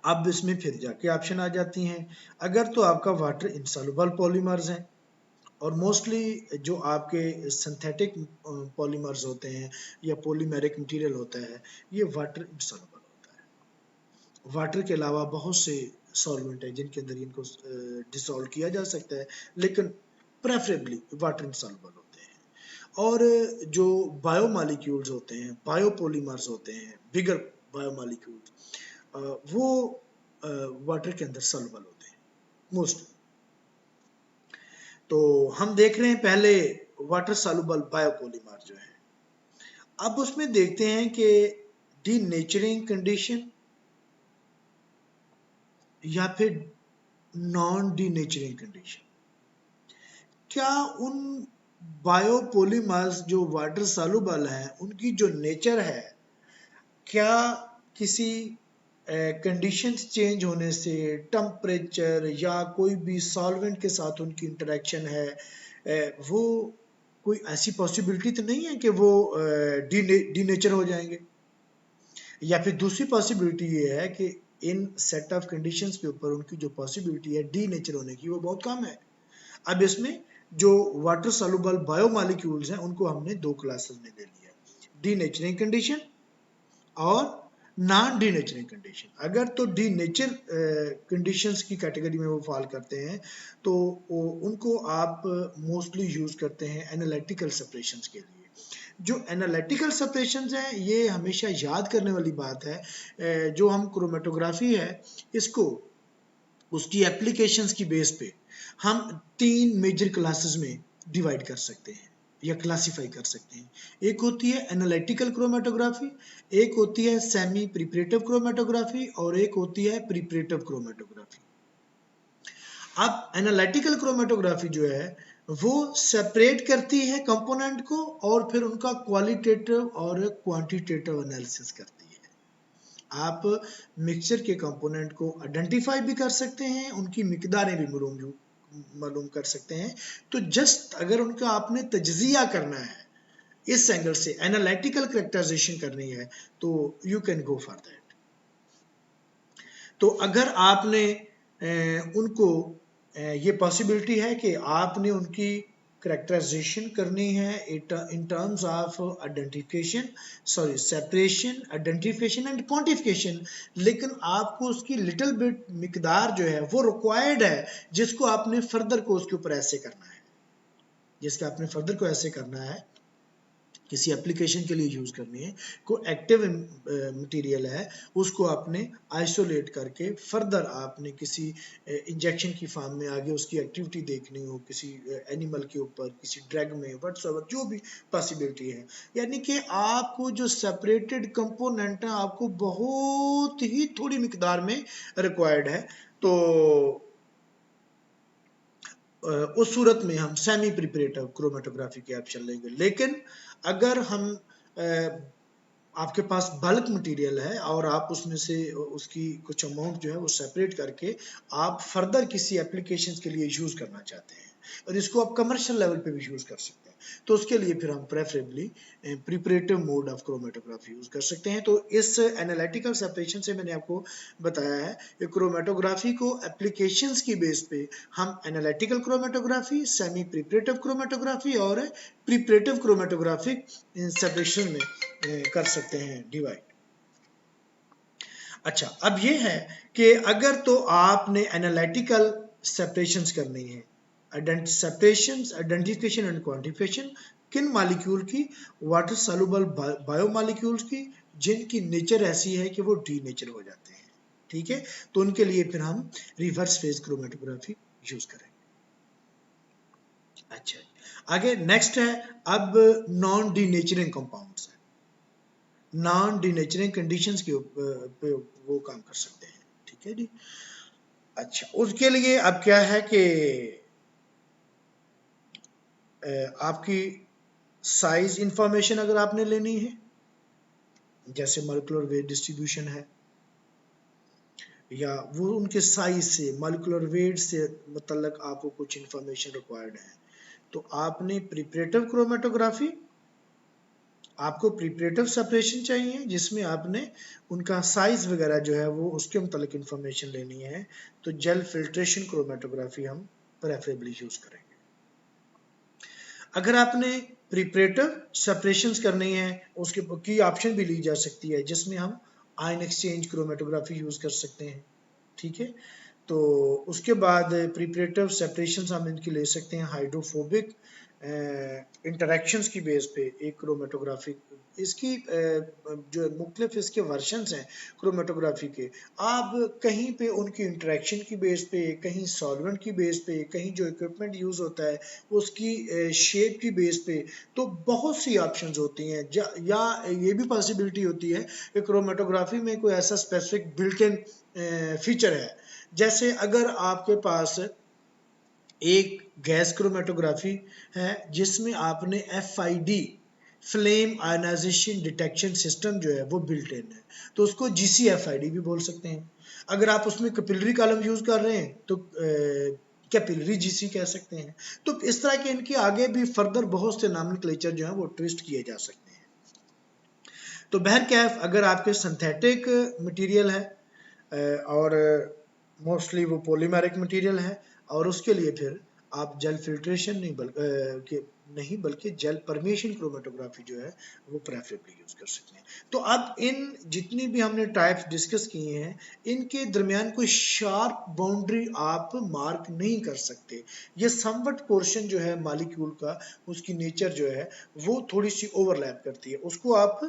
अब इसमें फिर जाके ऑप्शन आ जाती हैं। अगर तो आपका वाटर इंसॉल्युबल पॉलीमर्स हैं, और मोस्टली जो आपके सिंथेटिक पॉलीमर्स होते हैं या पॉलीमेरिक मटेरियल होता है, ये वाटर इंसॉल्युबल होता है। वाटर के अलावा बहुत से सॉल्वेंट हैं जिनके अंदर इनको डिसॉल्व किया जा सकता है, लेकिन प्रेफरेबली वाटर इंसॉल्युबल होते हैं। और जो बायोमॉलिक्यूल्स होते हैं, बायोपॉलीमर्स होते हैं, बिगर बायोमॉलिक्यूल्स, वो वाटर के अंदर सॉल्युबल होते हैं मोस्टली। तो हम देख रहे हैं पहले वाटर सॉल्युबल बायोपॉलीमर जो है। अब उसमें देखते हैं कि डीनेचरिंग कंडीशन या फिर नॉन डीनेचरिंग कंडीशन। क्या उन बायोपॉलीमर्स जो वाटर सॉल्युबल हैं, उनकी जो नेचर है, क्या किसी कंडीशंस चेंज होने से, टेम्परेचर या कोई भी सॉल्वेंट के साथ उनकी इंटरेक्शन है, वो कोई ऐसी पॉसिबिलिटी तो नहीं है कि वो डीनेचर हो जाएंगे। या फिर दूसरी पॉसिबिलिटी ये है कि इन सेट ऑफ कंडीशंस के ऊपर उनकी जो पॉसिबिलिटी है डीनेचर होने की, वो बहुत कम है। अब इसमें जो वाटर सॉल्युबल बायोमॉलिक्यूल्स हैं, उनको हमने दो क्लासेस में ले लिया, डीनेचरिंग कंडीशन और नॉन डीनेचरिंग कंडीशन। अगर तो डीनेचर कंडीशंस की कैटेगरी में वो फॉल करते हैं, तो उनको आप मोस्टली यूज करते हैं एनालिटिकल सेपरेशंस के लिए। जो एनालिटिकल सेपरेशंस हैं, ये हमेशा याद करने वाली बात है। जो हम क्रोमेटोग्राफी है, इसको उसकी एप्लीकेशंस की बेस पे हम 3 मेजर क्लासेस में डिवाइड कर सकते हैं या क्लासिफाई कर सकते हैं। एक होती है एनालिटिकल क्रोमेटोग्राफी, एक होती है सेमी प्रिपरेटिव क्रोमेटोग्राफी, और एक होती है प्रिपरेटिव क्रोमेटोग्राफी। अब एनालिटिकल क्रोमेटोग्राफी जो है, वो सेपरेट करती है कंपोनेंट को और फिर उनका क्वालिटेटिव और क्वांटिटेटिव एनालिसिस करती है। आप मिक्सचर के कंपोनेंट को आइडेंटिफाई भी कर सकते हैं, उनकी मिकदारें भी मालूम कर सकते हैं। तो जस्ट अगर उनका आपने तज्जिया करना है, इस एंगल से एनालिटिकल कैरेक्टराइजेशन करनी है, तो you can go for that. तो अगर आपने उनको ये पॉसिबिलिटी है कि आपने उनकी करेक्टराइजेशन करनी है in terms of identification, sorry separation, identification and quantification, लेकिन आपको उसकी लिटिल बिट मिकदार जो है वो रिक्वायर्ड है, जिसको आपने फर्दर को उसके ऊपर ऐसे करना है, जिसका आपने फर्दर को ऐसे करना है, किसी एप्लीकेशन के लिए यूज करनी है, कोई एक्टिव मटेरियल है, उसको आपने आइसोलेट करके फर्दर आपने किसी इंजेक्शन की फॉर्म में आगे उसकी एक्टिविटी देखनी हो, किसी एनिमल के ऊपर, किसी ड्रग में, व्हाटसोएवर जो भी पॉसिबिलिटी है। यानी कि आपको जो सेपरेटेड कंपोनेंट है, आपको बहुत ही थोड़ी मिकदार में रिक्वायर्ड है। तो उस सूरत में हम सेमी प्रिपरेटिव क्रोमेटोग्राफी के ऑप्शन लेंगे। लेकिन अगर हम आपके पास बल्क मटेरियल है और आप उसमें से उसकी कुछ अमाउंट जो है वो सेपरेट करके आप फर्दर किसी एप्लीकेशन के लिए यूज करना चाहते हैं, और इसको आप कमर्शियल लेवल पे भी यूज कर सकते हैं, तो उसके लिए फिर हम preferably preparative mode of chromatography use कर सकते हैं। तो इस एनालिटिकल सेपरेशन से मैंने आपको बताया है कि क्रोमेटोग्राफी को एप्लीकेशंस की बेस पे हम analytical chromatography, semi preparative chromatography और प्रिपरेटिव क्रोमेटोग्राफी सेपरेशन में कर सकते हैं डिवाइड। अच्छा, अब ये है कि अगर तो आपने एनालिटिकल सेपरेशंस करनी है, सेपरेशंस, आइडेंटिफिकेशन एंड क्वांटिफिकेशन, किन मॉलिक्यूल की? वाटर सॉल्युबल बायोमॉलिक्यूल्स की, जिनकी नेचर ऐसी है कि वो डीनेचर हो जाते हैं। ठीक है, तो उनके लिए फिर हम रिवर्स फेज क्रोमेटोग्राफी यूज करेंगे। अच्छा, आगे नेक्स्ट है अब non denaturing compounds. Non denaturing conditions के ऊपर वो काम कर सकते हैं। ठीक है जी। अच्छा, उसके लिए अब क्या है कि आपकी साइज इंफॉर्मेशन अगर आपने लेनी है, जैसे मॉलिक्यूलर वेट डिस्ट्रीब्यूशन है, या वो उनके साइज से, मॉलिक्यूलर वेट से मतलब आपको कुछ इंफॉर्मेशन रिक्वायर्ड है, तो आपने प्रिपरेटिव क्रोमेटोग्राफी आपको प्रिपरेटिव सेपरेशन चाहिए जिसमें आपने उनका साइज वगैरह जो है वो उसके मुतालिक इंफॉर्मेशन लेनी है, तो जेल फिल्ट्रेशन क्रोमेटोग्राफी हम प्रेफरेबली यूज करेंगे। अगर आपने प्रिपरेटिव सेपरेशंस करनी है उसके की ऑप्शन भी ली जा सकती है जिसमें हम आयन एक्सचेंज क्रोमेटोग्राफी यूज कर सकते हैं, ठीक है। तो उसके बाद प्रिपरेटिव सेपरेशंस हम इनकी ले सकते हैं हाइड्रोफोबिक इंटरेक्शंस की बेस पे एक क्रोमेटोग्राफी। इसकी जो मुख्तलिफ इसके वर्जन्स हैं क्रोमेटोग्राफी के, आप कहीं पे उनकी इंटरेक्शन की बेस पे, कहीं सॉल्वेंट की बेस पे, कहीं जो इक्विपमेंट यूज होता है उसकी शेप की बेस पे, तो बहुत सी ऑप्शंस होती हैं। या ये भी पॉसिबिलिटी होती है कि क्रोमेटोग्राफी में कोई ऐसा स्पेसिफिक बिल्ट इन फीचर है, जैसे अगर आपके पास एक गैस क्रोमेटोग्राफी है जिसमें आपने FID flame ionization detection system जो है वो बिल्ट इन है, तो उसको GCFID भी बोल सकते हैं। अगर आप उसमें कैपिलरी कॉलम यूज कर रहे हैं तो कैपिलरी GC कह सकते हैं। तो इस तरह के इनके आगे भी फर्दर बहुत से नॉमेनक्लेचर जो है वो ट्विस्ट किए जा सकते हैं। तो बहरकैफ अगर आपके सिंथेटिक मटेरियल है और मोस्टली वो पॉलीमेरिक मटेरियल है, और उसके लिए फिर आप जेल फिल्ट्रेशन नहीं बल्कि जेल परमेशन क्रोमेटोग्राफी जो है वो प्रेफरेबली यूज कर सकते हैं। तो अब इन जितनी भी हमने टाइप्स डिस्कस किए हैं इनके दरमियान कोई शार्प बाउंड्री आप मार्क नहीं कर सकते। ये समवट पोर्शन जो है मॉलिक्यूल का, उसकी नेचर जो है वो थोड़ी सी ओवरलैप करती है। उसको आप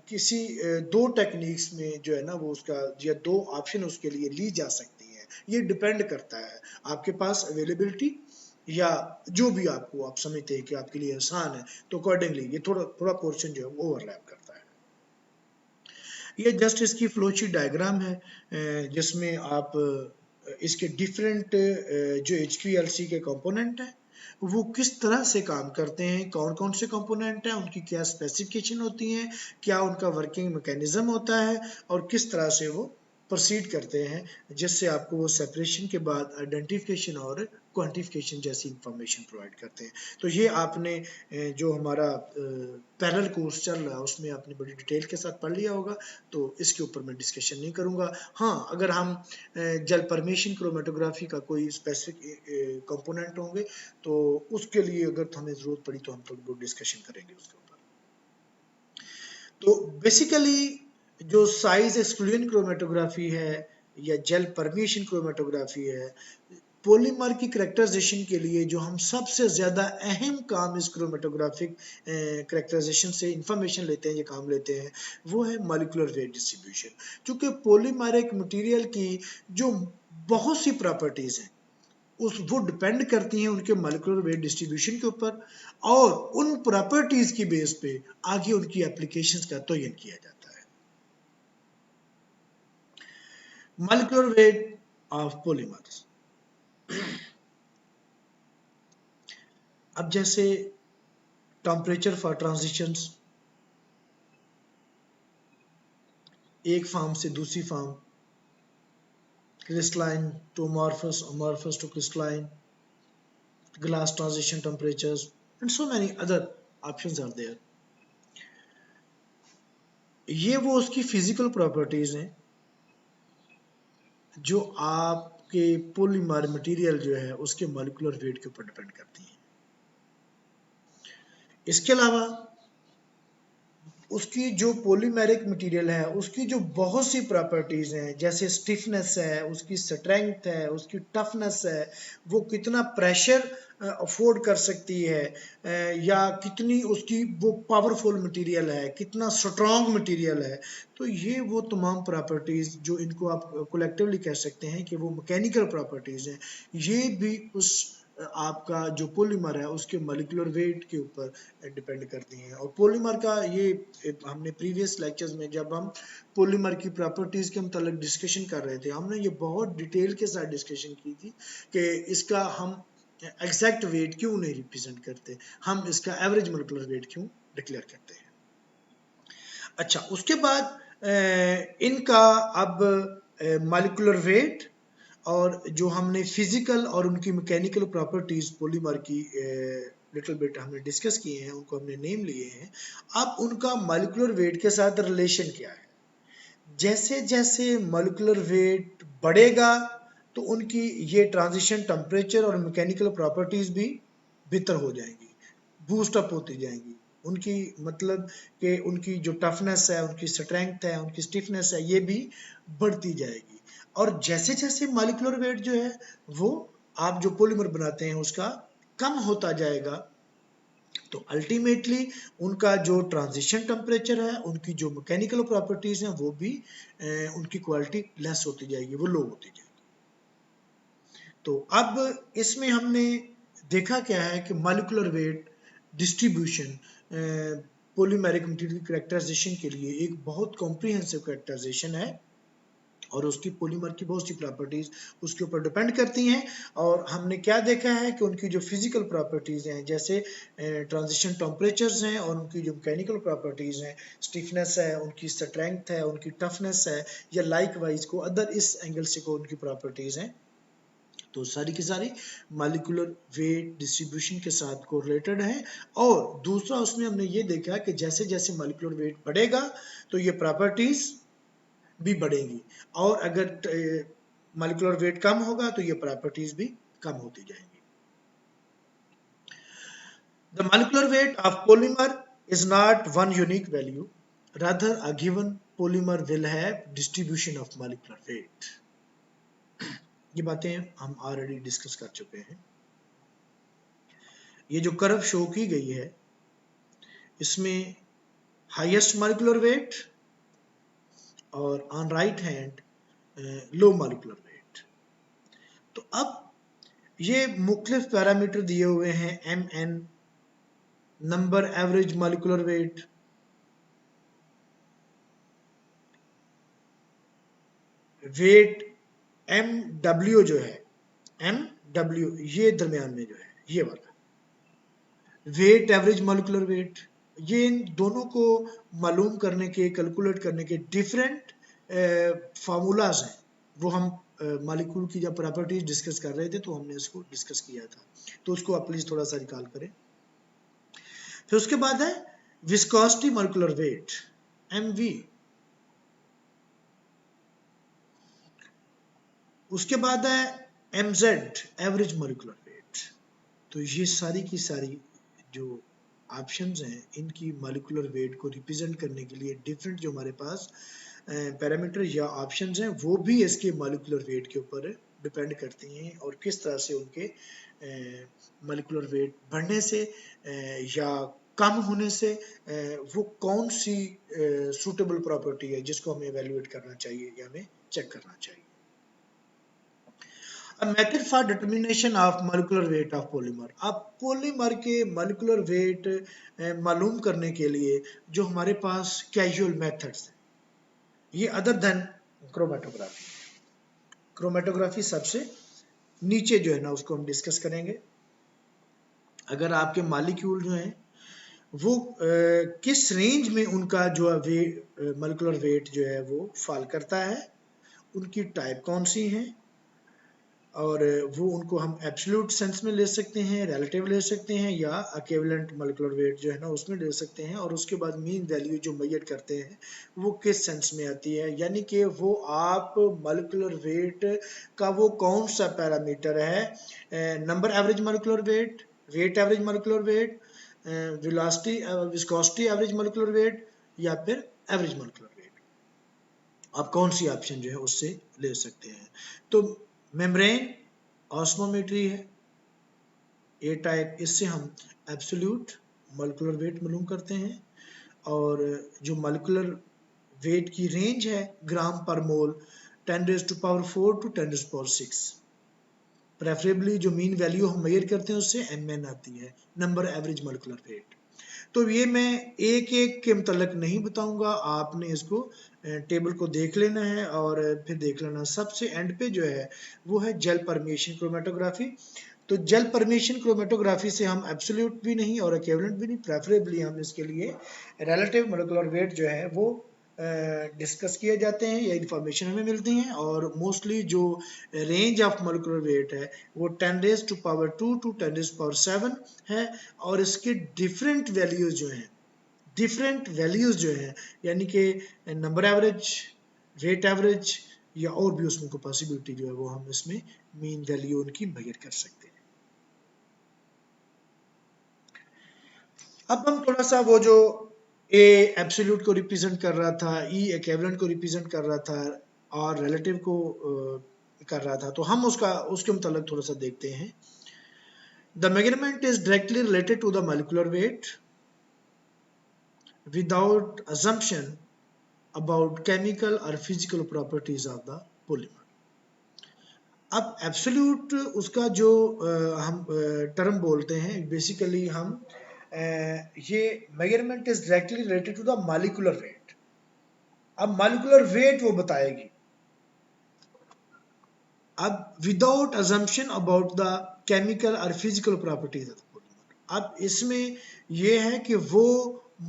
किसी दो टेक्निक्स में जो है ना वो उसका या दो ऑप्शन उसके लिए ली जा सकती है। ये डिपेंड करता है आपके पास अवेलेबिलिटी या जो भी आपको आप समझते हैं कि आपके लिए आसान है, तो अकॉर्डिंगली ये थोड़ा थोड़ा पोर्शन जो है वो ओवरलैप करता है। ये जस्ट इसकी फ्लोशीट डायग्राम है जिसमें आप इसके डिफरेंट जो HPLC के कंपोनेंट हैं वो किस तरह से काम करते हैं, कौन कौन से कंपोनेंट हैं, उनकी क्या स्पेसिफिकेशन होती है, क्या उनका वर्किंग मैकेनिज्म होता है, और किस तरह से वो प्रोसीड करते हैं, जिससे आपको वो सेपरेशन के बाद आइडेंटिफिकेशन और क्वांटिफिकेशन जैसी इंफॉर्मेशन प्रोवाइड करते हैं। तो ये आपने जो हमारा पैरेलल कोर्स चल रहा है उसमें आपने बड़ी डिटेल के साथ पढ़ लिया होगा, तो इसके ऊपर मैं डिस्कशन नहीं करूंगा। हाँ, अगर हम जेल परमेशन क्रोमेटोग्राफी का कोई स्पेसिफिक कंपोनेंट होंगे तो उसके लिए अगर हमें जरूरत पड़ी तो हम थोड़ी बहुत डिस्कशन करेंगे उसके ऊपर। तो बेसिकली जो साइज एक्सक्लूजन क्रोमेटोग्राफी है या जेल परमेशन क्रोमेटोग्राफी है, पॉलीमर की करेक्टराइजेशन के लिए जो हम सबसे ज्यादा अहम काम इस क्रोमेटोग्राफिक करेक्टराइजेशन से इंफॉर्मेशन लेते हैं, ये काम लेते हैं, वो है मॉलिक्यूलर वेट डिस्ट्रीब्यूशन। क्योंकि पॉलीमरिक मटेरियल की जो बहुत सी प्रॉपर्टीज हैं वो डिपेंड करती हैं उनके मॉलिक्यूलर वेट डिस्ट्रीब्यूशन के ऊपर, और उन प्रॉपर्टीज की बेस पे आगे उनकी एप्लीकेशंस का तयन किया जाता है। Molecular weight of polymers. अब जैसे टेम्परेचर फॉर ट्रांजिशंस, एक फॉर्म से दूसरी form, crystalline to amorphous, amorphous to crystalline, glass transition temperatures, and so many other options are there. ये वो उसकी फिजिकल प्रॉपर्टीज हैं जो आपके पॉलीमर मटेरियल जो है उसके मॉलिक्यूलर वेट के ऊपर डिपेंड करती हैं। इसके अलावा उसकी जो पॉलीमेरिक मटेरियल है उसकी जो बहुत सी प्रॉपर्टीज हैं, जैसे स्टिफनेस है, उसकी स्ट्रेंथ है, उसकी टफनेस है, वो कितना प्रेशर अफोर्ड कर सकती है, या कितनी उसकी वो पावरफुल मटेरियल है, कितना स्ट्रॉन्ग मटेरियल है। तो ये वो तमाम प्रॉपर्टीज जो इनको आप कलेक्टिवली कह सकते हैं कि वो मैकेनिकल प्रॉपर्टीज हैं, ये भी उस आपका जो पॉलीमर है उसके मॉलिक्यूलर वेट के ऊपर डिपेंड करती हैं। और पॉलीमर का ये हमने प्रीवियस लेक्चर्स में जब हम पॉलीमर की प्रॉपर्टीज के मतलब डिस्कशन कर रहे थे, हमने ये बहुत डिटेल के साथ डिस्कशन की थी कि इसका हम एग्जैक्ट वेट क्यों नहीं रिप्रेजेंट करते, हम इसका एवरेज मॉलिक्यूलर वेट क्यों डिक्लेयर करते हैं। अच्छा, उसके बाद इनका अब मॉलिक्यूलर वेट और जो हमने फिजिकल और उनकी मैकेनिकल प्रॉपर्टीज पॉलीमर की लिटिल बिट हमने डिस्कस किए हैं, उनको हमने नेम लिए हैं। अब उनका मॉलिक्यूलर वेट के साथ रिलेशन क्या है? जैसे जैसे मॉलिक्यूलर वेट बढ़ेगा तो उनकी ये ट्रांजिशन टेम्परेचर और मैकेनिकल प्रॉपर्टीज भी बेहतर हो जाएंगी, बूस्ट अप होती जाएंगी। उनकी मतलब कि उनकी जो टफनेस है, उनकी स्ट्रेंथ है, उनकी स्टिफनेस है, ये भी बढ़ती जाएगी। और जैसे जैसे मॉलिक्यूलर वेट जो है वो आप जो पॉलीमर बनाते हैं उसका कम होता जाएगा, तो अल्टीमेटली उनका जो ट्रांजिशन टेम्परेचर है, उनकी जो मैकेनिकल प्रॉपर्टीज हैं, वो भी उनकी क्वालिटी लेस होती जाएगी, वो लो होती जाएगी। तो अब इसमें हमने देखा क्या है कि molecular weight distribution polymeric material की कैरेक्टराइजेशन के लिए एक बहुत कॉम्प्रिहेंसिव कैरेक्टराइजेशन है, और उसकी पॉलीमर की बहुत सी प्रॉपर्टीज उसके ऊपर डिपेंड करती हैं। और हमने क्या देखा है कि उनकी जो फिजिकल प्रॉपर्टीज हैं, जैसे ट्रांजिशन टेम्परेचर्स हैं, और उनकी जो मैकेनिकल प्रॉपर्टीज हैं, स्टिफनेस है, उनकी स्ट्रेंथ है, उनकी टफनेस है, या लाइक वाइज को अदर इस एंगल से को उनकी प्रॉपर्टीज हैं, तो सारी की सारी मॉलिक्यूलर वेट डिस्ट्रीब्यूशन के साथ कोरिलेटेड है। और दूसरा उसमें हमने ये देखा कि जैसे जैसे मॉलिक्यूलर वेट बढ़ेगा तो ये प्रॉपर्टीज भी बढ़ेंगी, और अगर मॉलिक्यूलर वेट कम होगा तो ये प्रॉपर्टीज भी कम होती जाएंगी। The molecular weight of polymer is not one unique value, rather a given polymer will have distribution of molecular weight. ये बातें हम ऑलरेडी डिस्कस कर चुके हैं। ये जो कर्व शो की गई है इसमें हाईएस्ट मॉलिक्यूलर वेट और on right hand low molecular weight. तो अब ये मुख्तलिफ पैरामीटर दिए हुए हैं, M N number average molecular weight, weight M W जो है, एम डब्ल्यू ये दरमियान में जो है ये वाला वेट एवरेज मॉलिक्यूलर वेट, ये इन दोनों को मालूम करने के, कैलकुलेट करने के डिफरेंट फार्मूलाज हैं। वो हम मॉलिक्यूल की जब प्रॉपर्टीज डिस्कस कर रहे थे तो हमने इसको डिस्कस किया था, तो उसको आप प्लीज थोड़ा सा रिकॉल करें। फिर उसके बाद है विस्कोसिटी मॉलिक्यूलर वेट, एमवी। उसके बाद है एमजेड एवरेज मॉलिक्यूलर वेट। तो ये सारी की सारी जो ऑप्शंस हैं, इनकी मॉलिक्यूलर वेट को रिप्रेजेंट करने के लिए डिफरेंट जो हमारे पास पैरामीटर या ऑप्शंस हैं, वो भी इसके मॉलिक्यूलर वेट के ऊपर डिपेंड करती हैं, और किस तरह से उनके मॉलिक्यूलर वेट बढ़ने से या कम होने से वो कौन सी सूटेबल प्रॉपर्टी है जिसको हमें एवेल्युएट करना चाहिए या हमें चेक करना चाहिए। A method for determination of molecular weight of polymer। अब पॉलीमर के molecular weight मालूम करने के लिए जो हमारे पास कैजुअल मेथड्स हैं, ये अदर देन क्रोमेटोग्राफी। क्रोमेटोग्राफी सबसे नीचे जो है ना उसको हम डिस्कस करेंगे। अगर आपके मॉलिक्यूल जो हैं वो किस रेंज में उनका जो मोलिकुलर वेट जो है वो फॉल करता है, उनकी टाइप कौन सी है, और वो उनको हम एब्सोल्यूट सेंस में ले सकते हैं, रिलेटिव ले सकते हैं, या इक्विवेलेंट मोलिकुलर वेट जो है ना उसमें ले सकते हैं। और उसके बाद मीन वैल्यू जो मेजर करते हैं वो किस सेंस में आती है, यानी कि वो आप मोलिकुलर वेट का वो कौन सा पैरामीटर है, number average molecular weight, weight average molecular weight, velocity viscosity average molecular weight, या फिर एवरेज मोलिकुलर वेट, आप कौन सी ऑप्शन जो है उससे ले सकते हैं। तो मेम्ब्रेन ऑस्मोमेट्री है ए टाइप, इससे हम एब्सोल्यूट मोलिकुलर वेट मालूम करते हैं, और जो मोलिकुलर वेट की रेंज है ग्राम पर मोल 10⁴ to 10⁶। प्रेफरेबली जो मीन वैल्यू हम मेजर करते हैं उससे mn आती है, नंबर एवरेज मोलिकुलर वेट। तो ये मैं एक एक के मतलब नहीं बताऊंगा, आपने इसको टेबल को देख लेना है और फिर देख लेना। सबसे एंड पे जो है वो है जेल परमिएशन क्रोमेटोग्राफी। तो जेल परमिएशन क्रोमेटोग्राफी से हम एब्सोल्यूट भी नहीं और इक्विवेलेंट भी नहीं, प्रेफरेबली हम इसके लिए रिलेटिव मोलिकुलर वेट जो है वो डिस्कस किए जाते हैं या इंफॉर्मेशन हमें मिलती हैं। और मोस्टली जो रेंज ऑफ मोलिकुलर वेट है वो 10⁻² टू 10⁻7 है। और इसके डिफरेंट वैल्यूज जो हैं यानी कि नंबर एवरेज, वेट एवरेज या और भी उसमें को पॉसिबिलिटी जो है वो हम इसमें मीन वैल्यू उनकी मेजर कर सकते हैं। अब हम थोड़ा सा वो जो ए एब्सोल्यूट को रिप्रेजेंट कर रहा था, ई इक्विवेलेंट को रिप्रेजेंट कर रहा था और रिलेटिव को कर रहा था, तो हम उसके मुताबिक थोड़ा सा देखते हैं। The measurement is directly related to the molecular weight without assumption about chemical or physical properties of the polymer। अब एब्सोल्यूट उसका जो हम टर्म बोलते हैं, बेसिकली हम ये measurement is directly related to the molecular weight. अब मॉलिक्यूलर वेट वो बताएगी। अब without assumption about the chemical और physical properties of the polymer. अब इसमें यह है कि वो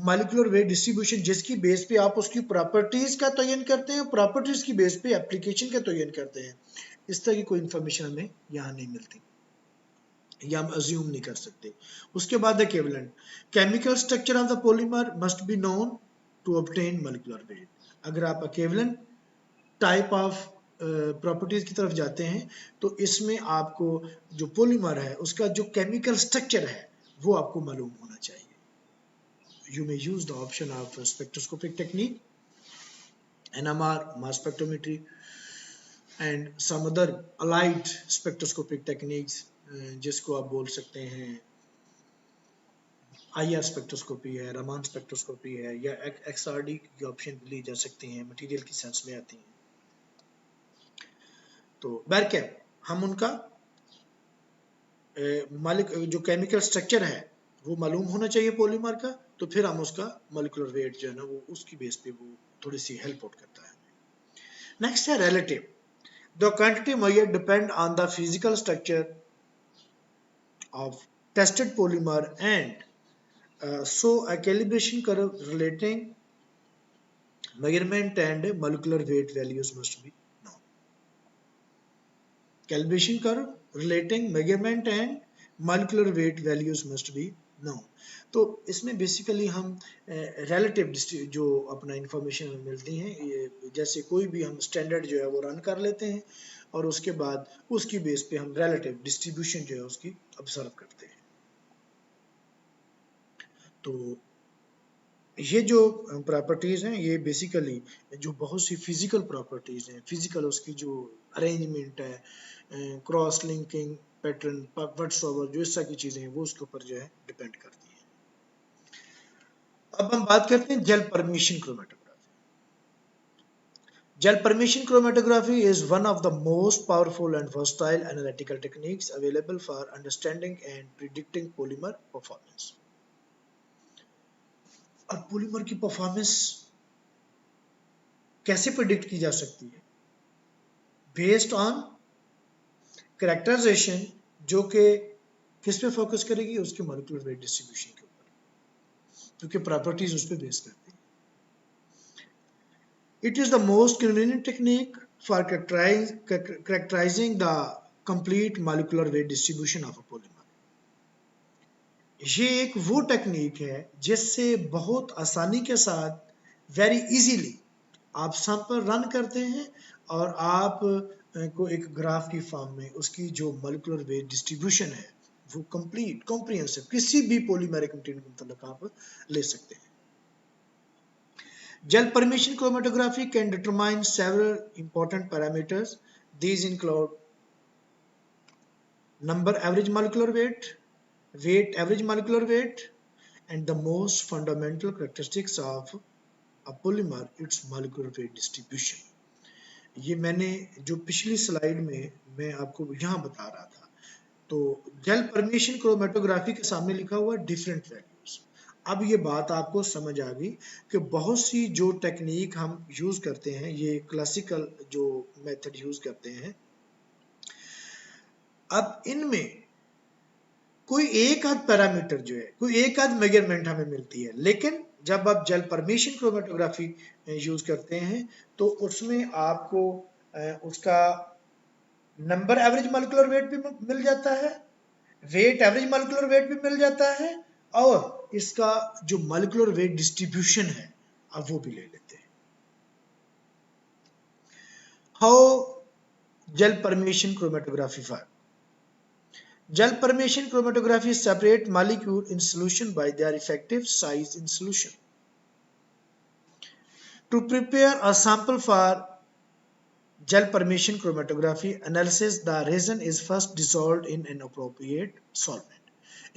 मॉलिक्यूलर वेट डिस्ट्रीब्यूशन जिसकी बेस पे आप उसकी प्रॉपर्टीज का तयन करते हैं, प्रॉपर्टीज की बेस पे एप्लीकेशन का तयन करते हैं, इस तरह की कोई इंफॉर्मेशन हमें यहाँ नहीं मिलती या हम अज्यूम नहीं कर सकते। उसके बाद equivalent, chemical structure of the polymer must be known to obtain molecular weight. अगर आप इक्विवेलेंट टाइप ऑफ प्रॉपर्टीज की तरफ जाते हैं तो इसमें आपको जो पॉलीमर है उसका जो केमिकल स्ट्रक्चर है वो आपको मालूम होना चाहिए। You may use the option of spectroscopic technique, NMR, mass spectrometry, and some other allied spectroscopic techniques, जिसको आप बोल सकते हैं IR स्पेक्ट्रोस्कोपी है, रमान स्पेक्ट्रोस्कोपी है, या XRD की ऑप्शन ली जा सकती हैं, मटेरियल की सेंस में आती हैं। तो बहरकैफ हम उनका जो केमिकल स्ट्रक्चर है वो मालूम होना चाहिए पॉलीमर का, तो फिर हम उसका मॉलिक्यूलर वेट जो है ना वो उसकी बेस पे वो थोड़ी सी हेल्प आउट करता है। नेक्स्ट है relative. The quantity measured depend on the physical structure of tested polymer and so a calibration curve relating measurement and molecular weight values must be known। Calibration curve relating measurement and molecular weight values must be known। तो इसमें basically हम relative जो अपना information हमें मिलती हैं, जैसे कोई भी हम स्टैंडर्ड जो है वो रन कर लेते हैं और उसके बाद उसकी बेस पे हम रिलेटिव डिस्ट्रीब्यूशन जो है उसकी ऑब्जर्व करते हैं। तो ये जो प्रॉपर्टीज हैं ये बेसिकली जो बहुत सी फिजिकल प्रॉपर्टीज हैं, फिजिकल उसकी जो अरेंजमेंट है, क्रॉस लिंकिंग पैटर्न व्हाट्सओवर, जो इस तरह की चीजें हैं वो उसके ऊपर जो है डिपेंड करती हैं। अब हम बात करते हैं gel permission chromatography. Gel permission chromatography is one of the most powerful and versatile analytical techniques available for understanding and predicting polymer performance. और पॉलीमर की परफॉर्मेंस कैसे प्रिडिक्ट की जा सकती है? बेस्ड ऑन कैरेक्टराइजेशन, जो कि किस पे फोकस करेगी? उसके मॉलिक्यूलर वेट डिस्ट्रीब्यूशन के ऊपर, क्योंकि प्रॉपर्टीज उस पर बेस करती है। It is the most convenient technique for characterising the complete molecular weight distribution of a polymer. ये एक वो टेक्निक है जिससे बहुत आसानी के साथ वेरी इजीली आप सैंपल रन करते हैं और आप को एक ग्राफ की फॉर्म में उसकी जो मॉलिक्यूलर वेट डिस्ट्रीब्यूशन है वो कंप्लीट कॉम्प्रिहेंसिव किसी भी पॉलीमेरिक मटेरियल के मतलब आप ले सकते हैं। Gel permission chromatography can determine several important parameters. These include number average molecular weight, weight, average molecular weight, and the most fundamental characteristics of a polymer, its molecular weight distribution। ये मैंने जो पिछली स्लाइड में मैं आपको यहाँ बता रहा था। तो जेल परमिशन क्रोमेटोग्राफी के सामने लिखा हुआ डिफरेंट वैल्यूज। अब ये बात आपको समझ आ गई कि बहुत सी जो टेक्निक हम यूज करते हैं, ये क्लासिकल जो मेथड यूज करते हैं, अब इनमें कोई एक आध पैरामीटर जो है, कोई एक आध मेजरमेंट हमें मिलती है, लेकिन जब आप जेल परमिशन क्रोमेटोग्राफी यूज करते हैं तो उसमें आपको उसका नंबर एवरेज मॉलिक्यूलर वेट भी मिल जाता है, वेट एवरेज मॉलिक्यूलर वेट भी मिल जाता है, और इसका जो मॉलिक्यूलर वेट डिस्ट्रीब्यूशन है अब वो भी ले लेते हैं। How gel permeation chromatography for gel permeation chromatography separate molecule in solution by their effective size in solution. To prepare a sample for gel permeation chromatography analysis, the resin is first dissolved in an appropriate solvent.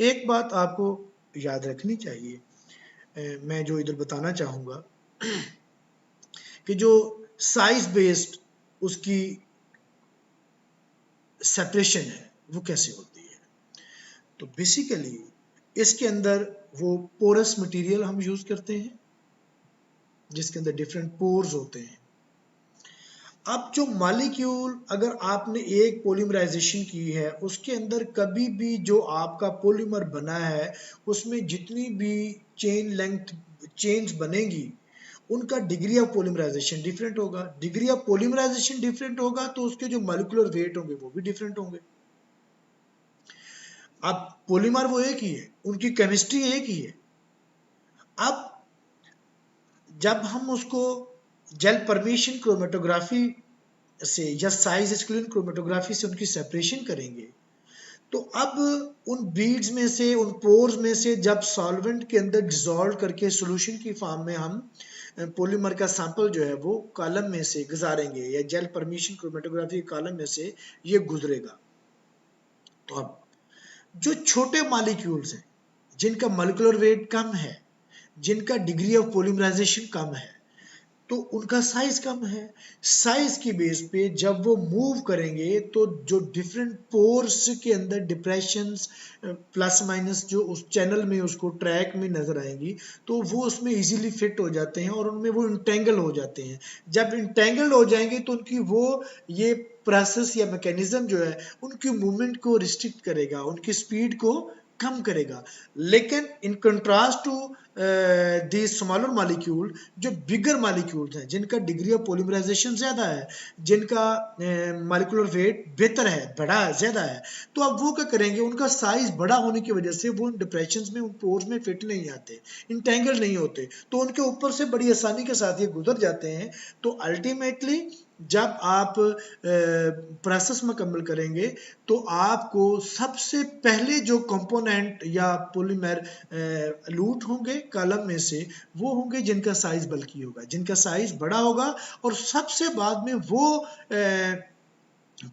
एक बात आपको याद रखनी चाहिए, मैं जो इधर बताना चाहूँगा कि जो साइज बेस्ड उसकी सेपरेशन है वो कैसे होती है। तो बेसिकली इसके अंदर वो पोरस मटेरियल हम यूज करते हैं जिसके अंदर डिफरेंट पोर्स होते हैं। अब जो मॉलिक्यूल अगर आपने एक पॉलीमराइजेशन की है उसके अंदर कभी भी जो आपका पॉलीमर बना है उसमें जितनी भी चेन लेंथ चेन्स बनेगी उनका डिग्री ऑफ पॉलीमराइजेशन डिफरेंट होगा। डिग्री ऑफ पॉलीमराइजेशन डिफरेंट होगा तो उसके जो मॉलिक्यूलर वेट होंगे वो भी डिफरेंट होंगे। अब पॉलीमर वो एक ही है, उनकी केमिस्ट्री एक ही है। अब जब हम उसको जेल परमेशन क्रोमेटोग्राफी से या साइज एक्सक्लूजन क्रोमेटोग्राफी से उनकी सेपरेशन करेंगे तो अब उन बीड्स में से उन पोर्स में से जब सॉल्वेंट के अंदर डिसॉल्व करके सॉल्यूशन की फॉर्म में हम पॉलीमर का सैंपल जो है वो कॉलम में से गुजारेंगे या जेल परमेशन क्रोमेटोग्राफी कॉलम में से ये गुजरेगा। तो अब जो छोटे मॉलिक्यूल्स हैं जिनका मॉलिक्यूलर वेट कम है, जिनका डिग्री ऑफ पॉलीमराइजेशन कम है, तो उनका साइज कम है। साइज की बेस पे जब वो मूव करेंगे तो जो डिफरेंट पोर्स के अंदर डिप्रेशंस प्लस माइनस जो उस चैनल में उसको ट्रैक में नजर आएंगी तो वो उसमें इजीली फिट हो जाते हैं और उनमें वो इंटेंगल हो जाते हैं। जब इंटेंगल हो जाएंगे तो उनकी वो ये प्रोसेस या मैकेनिज्म जो है उनकी मूवमेंट को रिस्ट्रिक्ट करेगा, उनकी स्पीड को कम करेगा। लेकिन in contrast to the smaller molecule जो बिगर मॉलिक्यूल्स हैं जिनका डिग्री ऑफ पॉलीमराइजेशन ज्यादा है, जिनका मॉलिक्यूलर वेट बेहतर है, बड़ा ज्यादा है, तो अब वो क्या करेंगे उनका साइज बड़ा होने की वजह से वो डिप्रेशन में उन पोर्स में फिट नहीं आते, इंटेंगल नहीं होते, तो उनके ऊपर से बड़ी आसानी के साथ ये गुजर जाते हैं। तो अल्टीमेटली जब आप प्रोसेस मुकम्मल करेंगे तो आपको सबसे पहले जो कंपोनेंट या पॉलीमर लूट होंगे कॉलम में से वो होंगे जिनका साइज बल्कि होगा, जिनका साइज बड़ा होगा, और सबसे बाद में वो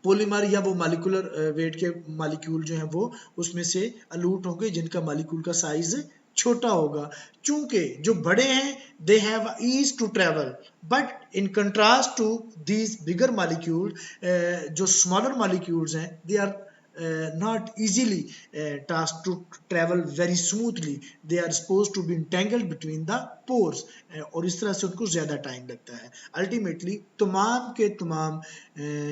पॉलीमर या वो मॉलिक्यूलर वेट के मॉलिक्यूल जो हैं वो उसमें से अलूट होंगे जिनका मॉलिक्यूल का साइज छोटा होगा। चूंकि जो बड़े हैं they have ease to travel, but in contrast to these bigger molecule जो स्मॉलर मॉलिक्यूल्स हैं they are not easily tasked to travel very smoothly, they are supposed to be entangled between the pores, और इस तरह से उनको ज़्यादा time लगता है। अल्टीमेटली तमाम के तमाम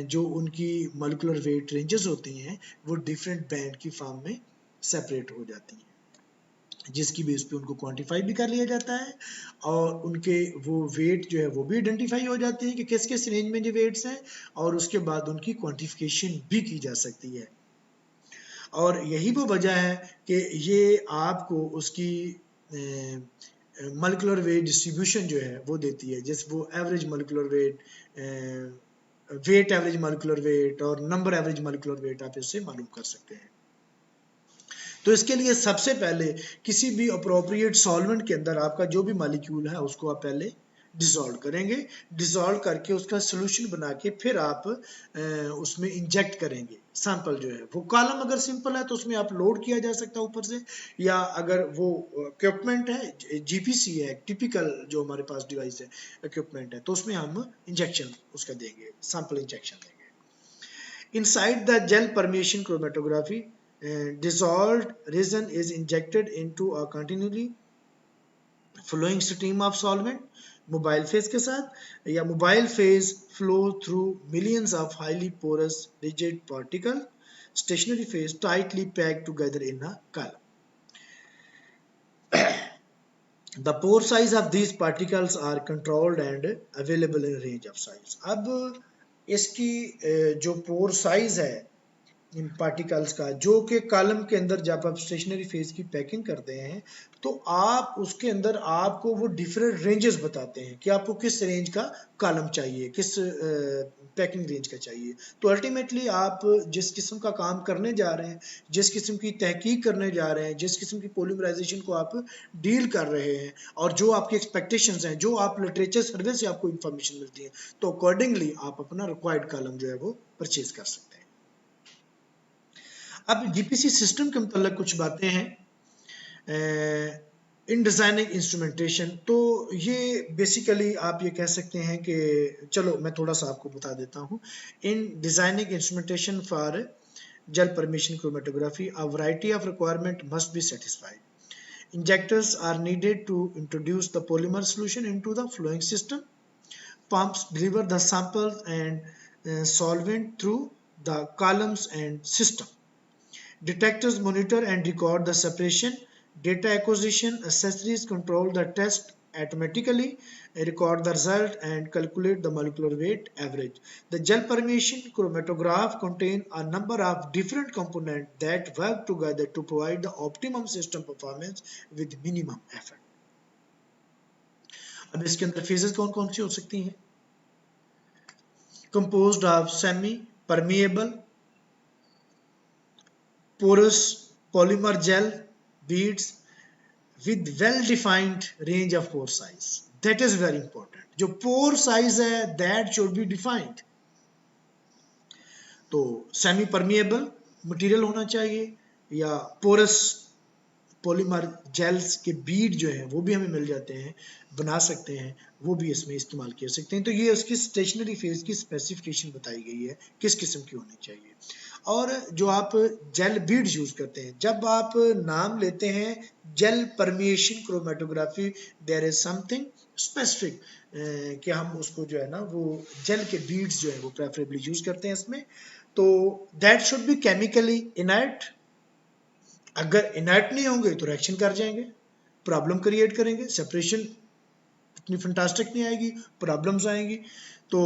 जो उनकी मॉलिक्यूलर वेट रेंजेस होती हैं वो डिफरेंट बैंड की फॉर्म में सेपरेट हो जाती हैं जिसकी बेस पे उनको क्वांटिफाई भी कर लिया जाता है और उनके वो वेट जो है वो भी आइडेंटिफाई हो जाते हैं कि किस किस रेंज में जो वेट्स हैं, और उसके बाद उनकी क्वांटिफिकेशन भी की जा सकती है। और यही वो वजह है कि ये आपको उसकी मॉलिक्यूलर वेट डिस्ट्रीब्यूशन जो है वो देती है, जैसे वो average molecular weight, weight average molecular weight और नंबर एवरेज मॉलिक्यूलर वेट आप इससे मालूम कर सकते हैं। तो इसके लिए सबसे पहले किसी भी अप्रोप्रिएट सॉल्वेंट के अंदर आपका जो भी मॉलिक्यूल है उसको आप पहले डिसॉल्व करेंगे, डिसॉल्व करके उसका सोल्यूशन बना के फिर आप उसमें इंजेक्ट करेंगे सैंपल जो है वो। कॉलम अगर सिंपल है तो उसमें आप लोड किया जा सकता है ऊपर से, या अगर वो इक्विपमेंट है जीपीसी है टिपिकल जो हमारे पास डिवाइस है इक्विपमेंट है तो उसमें हम इंजेक्शन उसका देंगे, सैंपल इंजेक्शन देंगे। Inside the gel permeation chromatography dissolved resin is injected into a continually flowing stream of solvent mobile phase के साथ, या mobile phase flow through millions of highly porous rigid particle, stationary phase tightly packed together in a column. The pore size of these particles are controlled and available in range of size. अब इसकी जो pore size है इन particles का, जो कि column के अंदर जब आप स्टेशनरी फेज की पैकिंग करते हैं तो आप उसके अंदर आपको वो डिफरेंट रेंजेस बताते हैं कि आपको किस रेंज का कॉलम चाहिए, किस पैकिंग रेंज का चाहिए। तो अल्टीमेटली आप जिस किस्म का काम करने जा रहे हैं, जिस किस्म की तहकीक करने जा रहे हैं, जिस किस्म की पॉलीमराइजेशन को आप डील कर रहे हैं और जो आपकी एक्सपेक्टेशंस हैं, जो आप लिटरेचर सर्वे से आपको इंफॉर्मेशन मिलती है, तो अकॉर्डिंगली आप अपना रिक्वायर्ड कॉलम जो है वो परचेज कर सकते हैं। अब जीपीसी सिस्टम के मतलब कुछ बातें हैं इन डिजाइनिंग इंस्ट्रूमेंटेशन। तो ये बेसिकली आप ये कह सकते हैं कि, चलो मैं थोड़ा सा आपको बता देता हूँ। In designing instrumentation for gel permeation chromatography, a variety of requirement must be satisfied. Injectors are needed to introduce the polymer solution into the flowing system. Pumps deliver the samples and solvent through the columns and system. Detectors monitor and record the separation. Data acquisition accessories control the test automatically, record the result and calculate the molecular weight average. The gel permeation chromatograph contains a number of different components that work together to provide the optimum system performance with minimum effort. अब इसके अंदर phases कौन कौन सी हो सकती हैं? Composed of semi permeable porous polymer gel beads with well defined range of pore size. That is very important. जो pore size है that should be defined. तो सेमी परमिएबल मटेरियल होना चाहिए या पोरस पॉलीमर जेल्स के बीड जो है वो भी हमें मिल जाते हैं, बना सकते हैं, वो भी इसमें इस्तेमाल कर सकते हैं। तो ये उसकी स्टेशनरी फेज की स्पेसिफिकेशन बताई गई है किस किस्म की होनी चाहिए। और जो आप जेल बीड्स यूज करते हैं, जब आप नाम लेते हैं gel permeation chromatography, there is something specific कि हम उसको जो है ना वो जेल के बीड्स जो है वो प्रेफरेबली यूज करते हैं इसमें। तो that should be chemically inert. अगर इनर्ट नहीं होंगे तो रिएक्शन कर जाएंगे, प्रॉब्लम क्रिएट करेंगे, सेपरेशन इतनी फंटास्टिक नहीं आएगी, प्रॉब्लम्स आएंगी। तो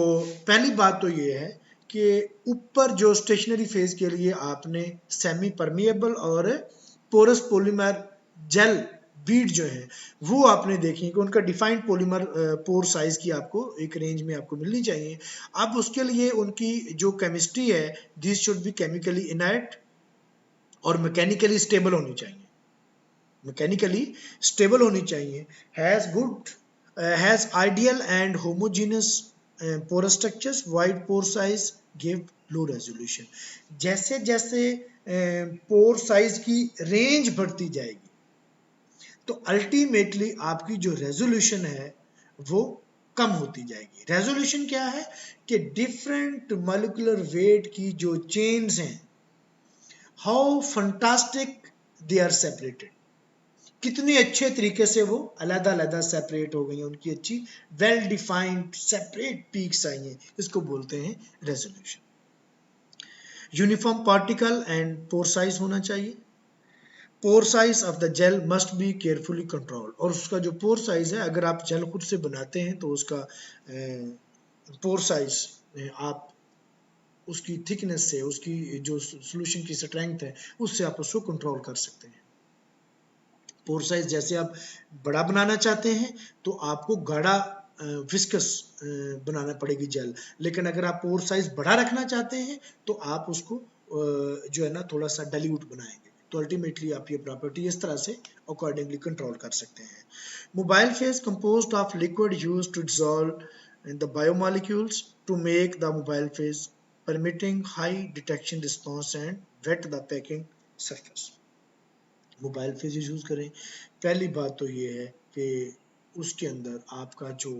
पहली बात तो ये है कि ऊपर जो स्टेशनरी फेज के लिए आपने सेमी परमिएबल और पोरस पॉलीमर जेल बीड जो है वो आपने देखी कि उनका डिफाइंड पॉलीमर पोर साइज की आपको एक रेंज में आपको मिलनी चाहिए। अब उसके लिए उनकी जो केमिस्ट्री है, this should be chemically inert और मैकेनिकली स्टेबल होनी चाहिए। मैकेनिकली स्टेबल होनी चाहिए, has ideal and homogeneous pore structures, wide pore size give low resolution. जैसे जैसे पोर साइज की रेंज बढ़ती जाएगी तो अल्टीमेटली आपकी जो रेजोल्यूशन है वो कम होती जाएगी। रेजोल्यूशन क्या है कि डिफरेंट मॉलिक्यूलर वेट की जो चेन्स हैं, how fantastic they are separated, कितने अच्छे तरीके से वो अलग अलग सेपरेट हो गई हैं, उनकी अच्छी वेल डिफाइंड सेपरेट पीक्स आई हैं, इसको बोलते हैं resolution. Uniform particle and pore size होना चाहिए। Pore size of the gel must be carefully control, और उसका जो पोर साइज है, अगर आप जेल खुद से बनाते हैं तो उसका पोर साइज आप उसकी थिकनेस से, उसकी जो सोल्यूशन की स्ट्रेंथ है उससे आप उसको कंट्रोल कर सकते हैं। पोर साइज जैसे आप बड़ा बनाना चाहते हैं तो आपको गाढ़ा विस्कस बनाना पड़ेगी जेल, लेकिन अगर आप पोर साइज बड़ा रखना चाहते हैं तो आप उसको जो है ना थोड़ा सा डाइल्यूट बनाएंगे, तो अल्टीमेटली आप ये प्रॉपर्टी इस तरह से अकॉर्डिंगली कंट्रोल कर सकते हैं। Mobile phase composed of liquid used to dissolve in the biomolecules to make the mobile phase, permitting high detection response and wet the packing surface. Mobile phase use करें, पहली बात तो ये है कि उसके अंदर आपका जो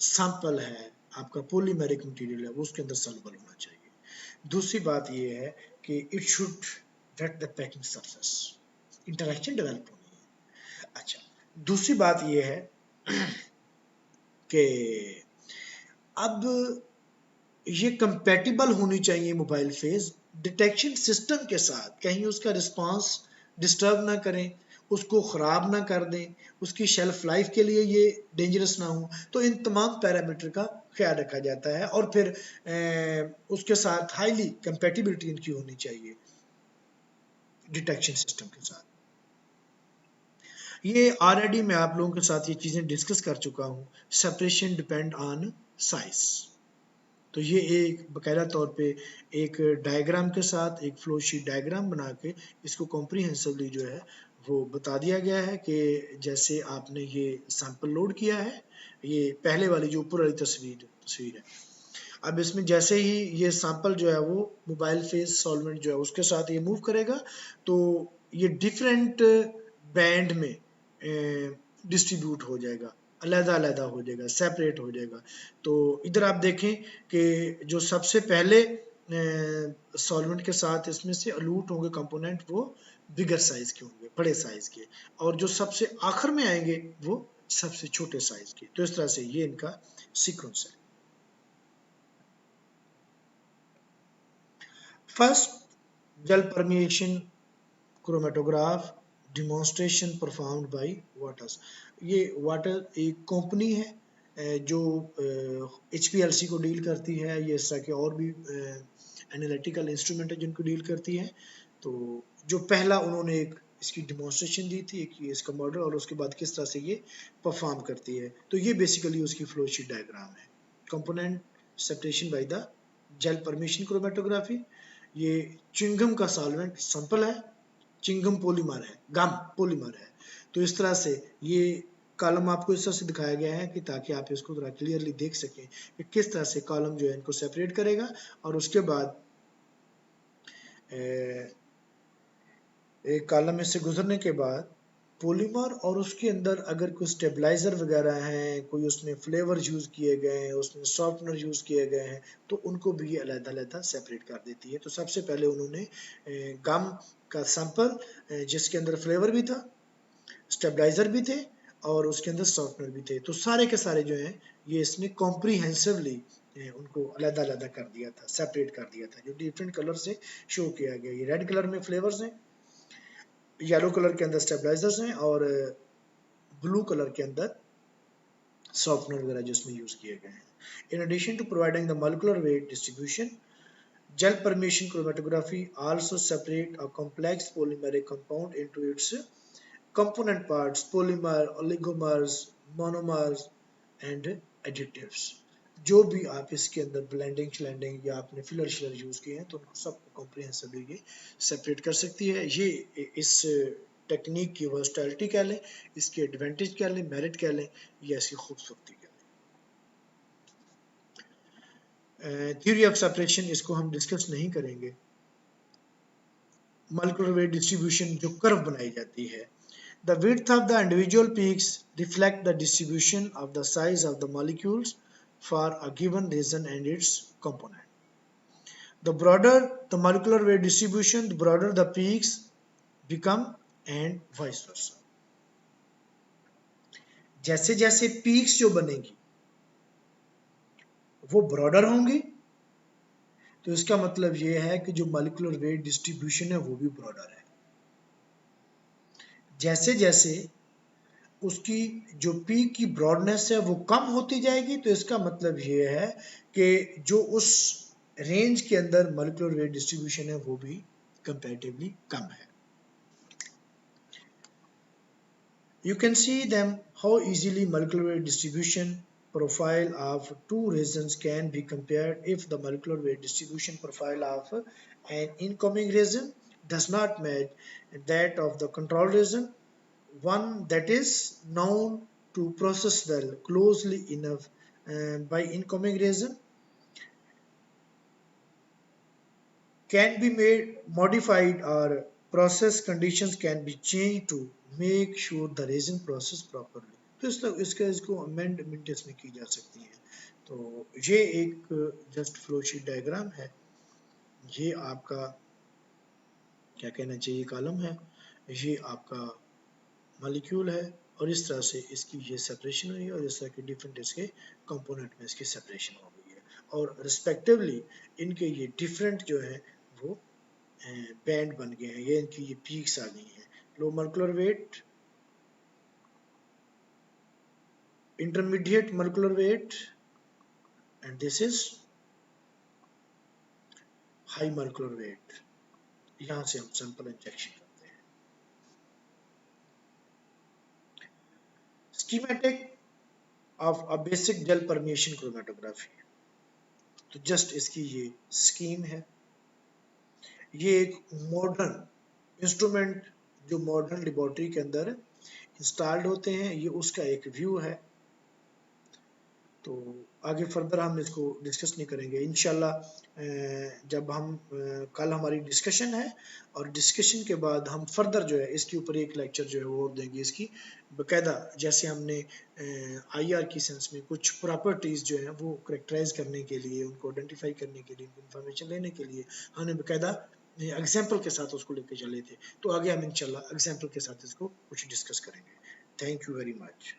सैंपल है, आपका पॉलीमेरिक मटेरियल है, वो उसके अंदर सॉल्युबल होना चाहिए। दूसरी बात ये है कि it should wet the packing surface, interaction develop होनी है। अच्छा, दूसरी बात ये है कि अब ये कंपैटिबल होनी चाहिए मोबाइल फेज डिटेक्शन सिस्टम के साथ, कहीं उसका रिस्पांस डिस्टर्ब ना करें, उसको ख़राब ना कर दें, उसकी शेल्फ लाइफ के लिए ये डेंजरस ना हो। तो इन तमाम पैरामीटर का ख्याल रखा जाता है और फिर उसके साथ हाईली कंपेटिबिलिटी इनकी होनी चाहिए डिटेक्शन सिस्टम के साथ। ये ऑलरेडी मैं आप लोगों के साथ ये चीज़ें डिस्कस कर चुका हूँ। Separation depend on size. तो ये एक बाकायदा तौर पे एक डायग्राम के साथ एक फ्लो शीट डायग्राम बना के इसको कॉम्प्रिहेंसिवली जो है वो बता दिया गया है कि जैसे आपने ये सैंपल लोड किया है, ये पहले वाली जो ऊपर वाली तस्वीर है। अब इसमें जैसे ही ये सैंपल जो है वो मोबाइल फेस सॉल्वेंट जो है उसके साथ ये मूव करेगा तो ये डिफरेंट बैंड में डिस्ट्रीब्यूट हो जाएगा, अलग-अलग हो जाएगा, सेपरेट हो जाएगा। तो इधर आप देखें कि जो सबसे पहले सॉल्वेंट के साथ इसमें से अलूट होंगे कंपोनेंट वो बिगर साइज के होंगे, बड़े साइज के, और जो सबसे आखिर में आएंगे वो सबसे छोटे साइज के। तो इस तरह से ये इनका सीक्वेंस है। First, gel permeation chromatograph demonstration performed by Waters। ये वाटर एक कंपनी है जो HPLC को डील करती है, ये इस तरह के और भी एनालिटिकल इंस्ट्रूमेंट है जिनको डील करती है। तो जो पहला उन्होंने एक इसकी डिमॉन्स्ट्रेशन दी थी, एक इसका मॉडल, और उसके बाद किस तरह से ये परफॉर्म करती है। तो ये बेसिकली उसकी फ्लो शीट डायग्राम है। Component separation by the gel permission chromatography. ये च्युइंगम का सॉल्वेंट सैंपल है, चिंगम पॉलीमर है, गम पॉलीमर है। तो इस तरह से ये कॉलम आपको इस तरह से दिखाया गया है कि ताकि आप इसको थोड़ा क्लियरली देख सकें कि किस तरह से कॉलम जो है इनको सेपरेट करेगा। और उसके बाद एक कॉलम में से गुजरने के बाद पॉलीमर और उसके अंदर अगर कोई स्टेबलाइजर वगैरह हैं, कोई उसमें फ्लेवर यूज किए गए हैं, उसमें सॉफ्टनर यूज किए गए हैं, तो उनको भी ये अलग-अलग सेपरेट कर देती है। तो सबसे पहले उन्होंने गम का सैंपल जिसके अंदर फ्लेवर भी था, स्टेबलाइजर भी थे और उसके अंदर सॉफ्टनर भी थे, तो सारे के सारे जो हैं ये इसने कॉम्प्रीहेंसिवली उनको अलग-अलग कर दिया था, सेपरेट कर दिया था, जो डिफरेंट कलर से शो किया गया। ये रेड कलर में फ्लेवर्स हैं, येलो कलर के अंदर स्टेबलाइजर्स हैं और ब्लू कलर के अंदर सॉफ्टनर वगैरह जिसमें यूज किए गए हैं। In addition to providing the molecular weight distribution, gel permeation chromatography also separate a complex polymeric compound into its component parts, polymer, oligomers, monomers and additives। जो भी आप इसके अंदर ब्लेंडिंग श्लेंडिंग या आपने फिलर शिलर यूज किए हैं तो उनको सबको कॉम्प्रिहेंसिवली ये सेपरेट कर सकती है। ये इस टेक्निक की वर्सटैलिटी कह लें, इसकी एडवांटेज कह लें, मेरिट कह लें, या इसकी खूबसूरती कह लें। थ्योरी ऑफ सेपरेशन इसको हम डिस्कस नहीं करेंगे। मॉलिक्यूलर वेट डिस्ट्रीब्यूशन जो कर्व बनाई जाती है, the width of the individual peaks reflect the distribution of the size of the molecules for a given region and its component. The broader the molecular weight distribution, the broader the peaks become and vice versa. जैसे जैसे peaks जो बनेगी वो broader होंगी, तो इसका मतलब ये है कि जो मॉलिक्यूलर वेट डिस्ट्रीब्यूशन है वो भी ब्रॉडर है। जैसे जैसे उसकी जो पीक की ब्रॉडनेस है वो कम होती जाएगी, तो इसका मतलब ये है कि जो उस रेंज के अंदर मॉलिक्यूलर वेट डिस्ट्रीब्यूशन है वो भी कंपैरेटिवली कम है। You can see them how easily molecular weight distribution profile of two regions can be compared if the molecular weight distribution profile of an incoming region does not match that of the control region, one that is known to process well closely enough by incoming region can be made modified or process conditions can be changed to make sure the resin process properly। तो इसको amendment इसमें की जा सकती है। तो ये एक जस्ट फ्लो शीट डायग्राम है, ये आपका क्या कहना चाहिए कॉलम है, ये आपका मॉलिक्यूल है, और इस तरह से इसकी ये सेपरेशन हुई है और इस तरह के डिफरेंट इसके कंपोनेंट में इसकी सेपरेशन हो गई है, और रिस्पेक्टिवली इनके ये डिफरेंट जो है वो बैंड बन गए हैं, ये इनकी ये पीक्स आ गई हैं। low molecular weight, intermediate molecular weight, and this is high molecular weight. यहां से हम सैंपल इंजेक्शन करते हैं। Schematic of a basic gel permeation chromatography. तो जस्ट इसकी ये स्कीम है। ये एक मॉडर्न इंस्ट्रूमेंट जो मॉडर्न लेबोरेटरी के अंदर इंस्टॉल्ड होते हैं, ये उसका एक व्यू है। तो आगे फर्दर हम इसको डिस्कस नहीं करेंगे इंशाल्लाह। जब हम कल हमारी डिस्कशन है, और डिस्कशन के बाद हम फर्दर जो है इसके ऊपर एक लेक्चर जो है वो और देंगे इसकी बकायदा। जैसे हमने आईआर की सेंस में कुछ प्रॉपर्टीज जो है वो करेक्टराइज करने के लिए, उनको आइडेंटिफाई करने के लिए, इंफॉर्मेशन लेने के लिए हमने बकायदा एग्जाम्पल के साथ उसको लेके चले थे। तो आगे हम इंशाल्लाह एग्जाम्पल के साथ इसको कुछ डिस्कस करेंगे। Thank you very much.